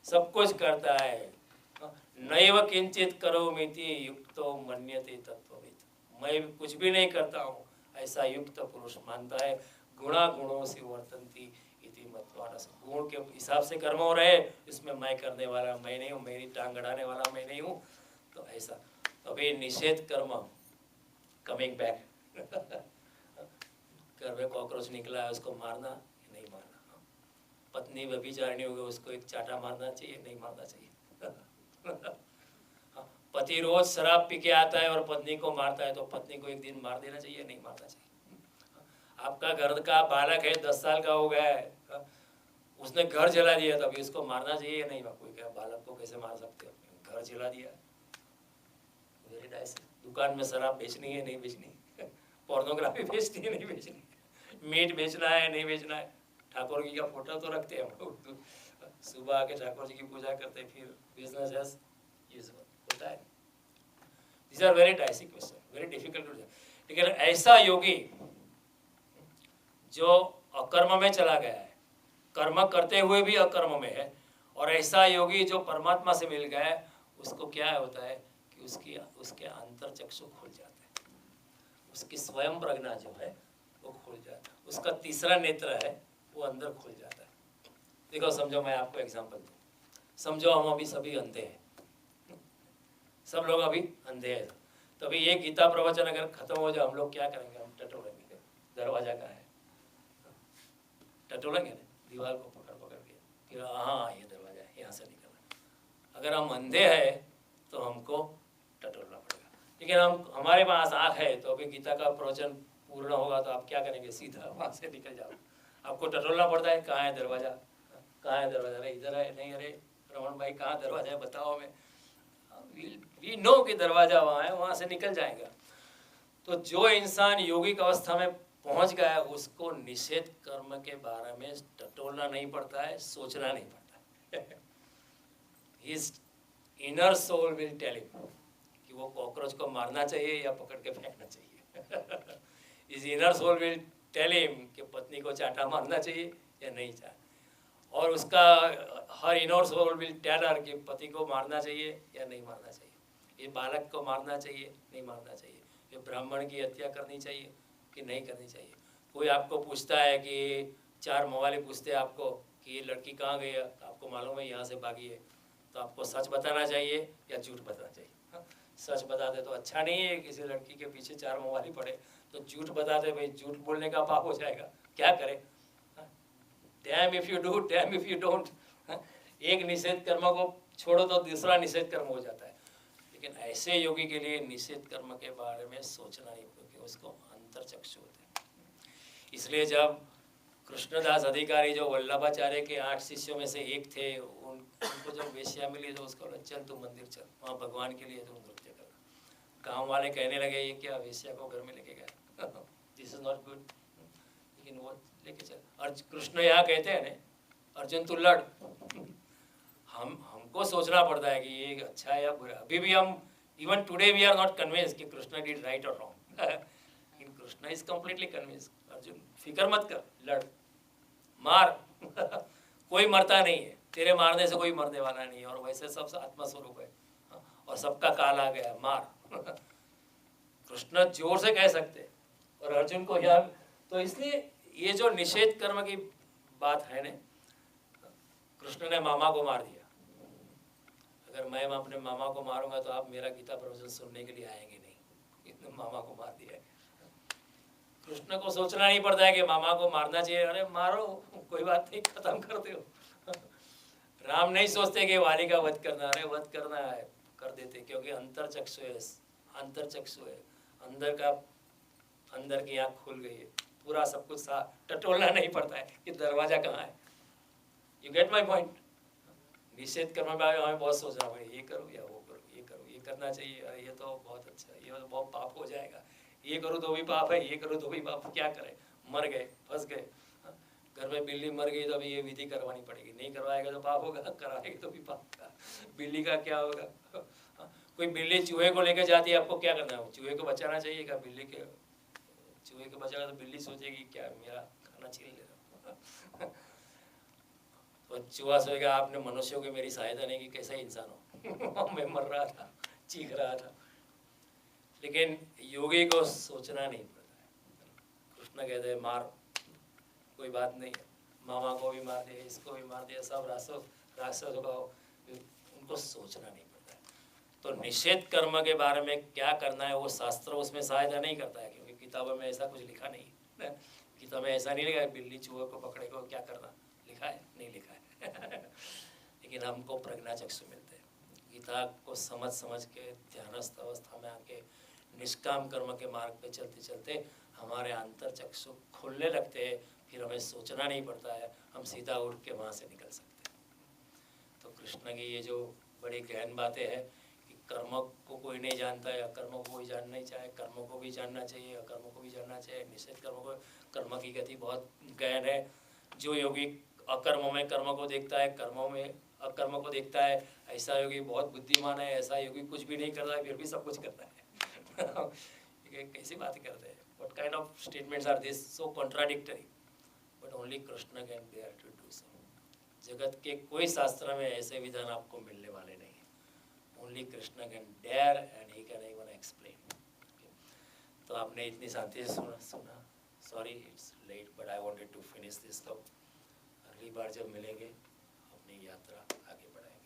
सब कुछ करता है, नैव किंचित करोमीति युक्तो मन्यते तत्त्ववित्, मैं कुछ भी नहीं करता हूँ ऐसा युक्त पुरुष मानता है। गुणा गुणों से वर्तन्ति इति मत्वानस, गुण के हिसाब से कर्म हो रहे, इसमें मैं करने वाला मैं नहीं हूँ, मेरी टांग अड़ाने वाला मैं नहीं हूँ। तो ऐसा अभी निषेध कर्म, कमिंग बैक घर में कॉकरोच निकला है, उसको मारना नहीं मारना, पत्नी व्यभिचारिणी हो गई, उसको एक चाटा मारना चाहिए नहीं मारना चाहिए। पति रोज शराब पी के आता है और पत्नी को मारता है, तो पत्नी को एक दिन मार देना चाहिए नहीं मारना चाहिए। आपका घर का बालक है, 10 साल का हो गया है, उसने घर जला दिया, तभी उसको मारना चाहिए नहीं? कोई क्या बालक को कैसे मार सकते हो, घर जला दिया। Very nice. दुकान में शराब बेचनी है नहीं बेचनी, पोर्नोग्राफी बेचनी है नहीं बेचनी, मीट बेचना है नहीं बेचना है, ठाकुर जी का फोटो तो रखते हैं हम लोग, सुबह आके ठाकुर जी की पूजा करते, फिर बिजनेस एज यूजुअल होता है। These are very dicey questions, very difficult to judge. लेकिन ऐसा योगी जो अकर्म में चला गया है, कर्म करते हुए भी अकर्म में है, और ऐसा योगी जो परमात्मा से मिल गया है, उसको क्या होता है कि उसके अंतर चक्षु खुल जाते हैं, उसकी स्वयं प्रज्ञा जो है वो खुल जाता है, उसका तीसरा नेत्र है वो अंदर खुल जाता है। देखो समझो, मैं आपको एग्जांपल दूं, समझो हम अभी सभी अंधे हैं, सब लोग अभी अंधे हैं, तो अभी ये गीता प्रवचन अगर खत्म हो जाए, हम लोग क्या करेंगे? हम टटोलेंगे, दरवाजा कहाँ है? टटोलेंगे ना, दीवार को पकड़ पकड़ के, फिर हाँ ये दरवाजा है, यहाँ से निकलना। अगर हम अंधे हैं तो हमको टटोलना पड़ेगा, लेकिन हमारे पास आँख है, तो अभी गीता का प्रवचन पूर्ण होगा तो आप क्या करेंगे? सीधा वहाँ से निकल जाओ। आपको टटोलना पड़ता है, कहाँ है दरवाजा, कहाँ है दरवाजा? अरे इधर है, नहीं अरे रमन भाई कहाँ दरवाजा है बताओ हमें। वी नो कि दरवाजा वहाँ है, वहाँ से निकल जाएगा। तो जो इंसान योगिक अवस्था में पहुँच गया है, उसको निषेध कर्म के बारे में टटोलना नहीं पड़ता है, सोचना नहीं पड़ता है। His inner soul will tell him कि वो कॉकरोच को मारना चाहिए या पकड़ के फेंकना चाहिए। His inner soul will tell him कि पत्नी को चाटा मारना चाहिए या नहीं चाहिए, और उसका her inner soul will tell her कि पति को मारना चाहिए या नहीं मारना चाहिए, ये बालक को मारना चाहिए नहीं मारना चाहिए, ये ब्राह्मण की हत्या करनी चाहिए कि नहीं करनी चाहिए। कोई आपको पूछता है कि 4 मवाली पूछते हैं आपको कि ये लड़की कहाँ गई है, तो आपको मालूम है यहाँ से भागी है, तो आपको सच बताना चाहिए या झूठ बताना चाहिए? हाँ? सच बताते तो अच्छा नहीं है, किसी लड़की के पीछे 4 मवाली पड़े, तो झूठ बताते भाई झूठ बोलने का पाप हो जाएगा, क्या करें? Dam if you do, dam if you don't. एक निषेध कर्म को छोड़ो तो दूसरा निषेध कर्म हो जाता है, लेकिन ऐसे योगी के लिए निषेध कर्म के बारे में सोचना नहीं, क्योंकि उसको अंतर चक्षु होते हैं। इसलिए जब कृष्णदास अधिकारी जो वल्लभाचार्य के 8 शिष्यों में से एक थे, उनको जब वेश्या मिली तो उसको बोला चल तू मंदिर चल, वहाँ भगवान के लिए तुम नृत्य करना। गाँव वाले कहने लगे ये क्या वेश्या को घर में लेके गया, दिस इज नॉट गुड, लेकिन वो लेके चल। और कृष्ण यहाँ कहते हैं ना, अर्जुन तू लड़। हमको सोचना पड़ता है कि ये अच्छा है या बुरा। अभी भी हम even today we are not convinced कि कृष्ण डिड राइट और रॉन्ग, लेकिन Krishna is completely convinced. Arjun फिक्र मत कर, लड़ मार। कोई मरता नहीं है, तेरे मारने से कोई मरने वाला नहीं है, और वैसे सब आत्मा स्वरूप है और सबका काल आ गया, मार। कृष्ण जोर से कह सकते, और अर्जुन को यहाँ तो इसलिए ये जो निषेध कर्म की बात है ना, कृष्ण ने मामा को मार दिया। अगर मैं अपने मामा को मारूंगा तो आप मेरा गीता प्रवचन सुनने के लिए आएंगे नहीं, इतने मामा को मार दिया है। कृष्ण को सोचना नहीं पड़ता है कि मामा को मारना चाहिए, अरे मारो कोई बात नहीं, खत्म कर दो। राम नहीं सोचते कि वाली का वध करना, अरे वध करना है कर देते, क्योंकि अंतर चक्षु है, अंतर चक्षु है, अंदर की आँख खुल गई है, पूरा सब कुछ टटोलना नहीं पड़ता है कि दरवाजा कहाँ है। You get my point. निषेध करने में हमें बहुत सोचना पड़ेगा, ये करूँ या वो करूँ, ये करूँ, ये करना चाहिए, अरे ये तो बहुत अच्छा है, ये तो बहुत पाप हो जाएगा, ये करूँ तो भी पाप है, ये करूँ तो भी पाप, क्या करें, मर गए, फंस गए। घर में बिल्ली मर गई तो अभी ये विधि करवानी पड़ेगी, नहीं करवाएगा तो पाप होगा, कराएगा तो भी पाप होगा, बिल्ली का क्या होगा। कोई बिल्ली चूहे को लेकर जाती है, आपको क्या करना है? चूहे को बचाना चाहिए क्या? बिल्ली के चूहे को बचाना तो बिल्ली सोचेगी क्या मेरा खाना छीन ले रहा तो चूहा सोचेगा आपने मनुष्यों की मेरी सहायता नहीं की, कैसा इंसान हो मैं मर रहा था, चीख रहा था। लेकिन योगी को सोचना नहीं पड़ता है। कृष्ण कहते हैं मार, कोई बात नहीं, मामा को भी मार दिया, इसको भी मार दिया, सब राक्षसों का उनको सोचना नहीं पड़ता है। तो निषेध कर्म के बारे में क्या करना है वो शास्त्र उसमें सहायता नहीं करता है, क्योंकि किताबों में ऐसा कुछ लिखा नहीं है। किताब में ऐसा नहीं लिखा है बिल्ली चूहे को पकड़े को क्या करना, लिखा है? नहीं लिखा है लेकिन हमको प्रज्ञा चक्षु मिलते हैं, गीता को समझ समझ के ध्यानस्थ अवस्था में आके निष्काम कर्म के मार्ग पे चलते चलते हमारे अंतर चक्षु खुलने लगते हैं, फिर हमें सोचना नहीं पड़ता है, हम सीधा उठ के वहाँ से निकल सकते हैं। तो कृष्ण की ये जो बड़ी गहन बातें हैं कि कर्म को कोई नहीं जानता है, अकर्म को कोई जानना नहीं चाहे, कर्म को भी जानना चाहिए, अकर्म को भी जानना चाहिए, निषेध कर्म को, कर्म की गति बहुत गहन है। जो योगी अकर्म में कर्म को देखता है, कर्मों में अकर्म को देखता है, ऐसा योगी बहुत बुद्धिमान है। ऐसा योगी कुछ भी नहीं करता है फिर भी सब कुछ करता है ये कैसी बातें करते हैं? What kind of statements are these? So contradictory. But only Krishna can dare to do so. जगत के कोई शास्त्र में ऐसे विधान आपको मिलने वाले नहीं है। Only Krishna can dare and he can even explain. Okay. तो आपने इतनी शांति से सुना। Sorry, it's late, but I wanted to finish this. तो अगली बार जब मिलेंगे अपनी यात्रा आगे बढ़ाएंगे।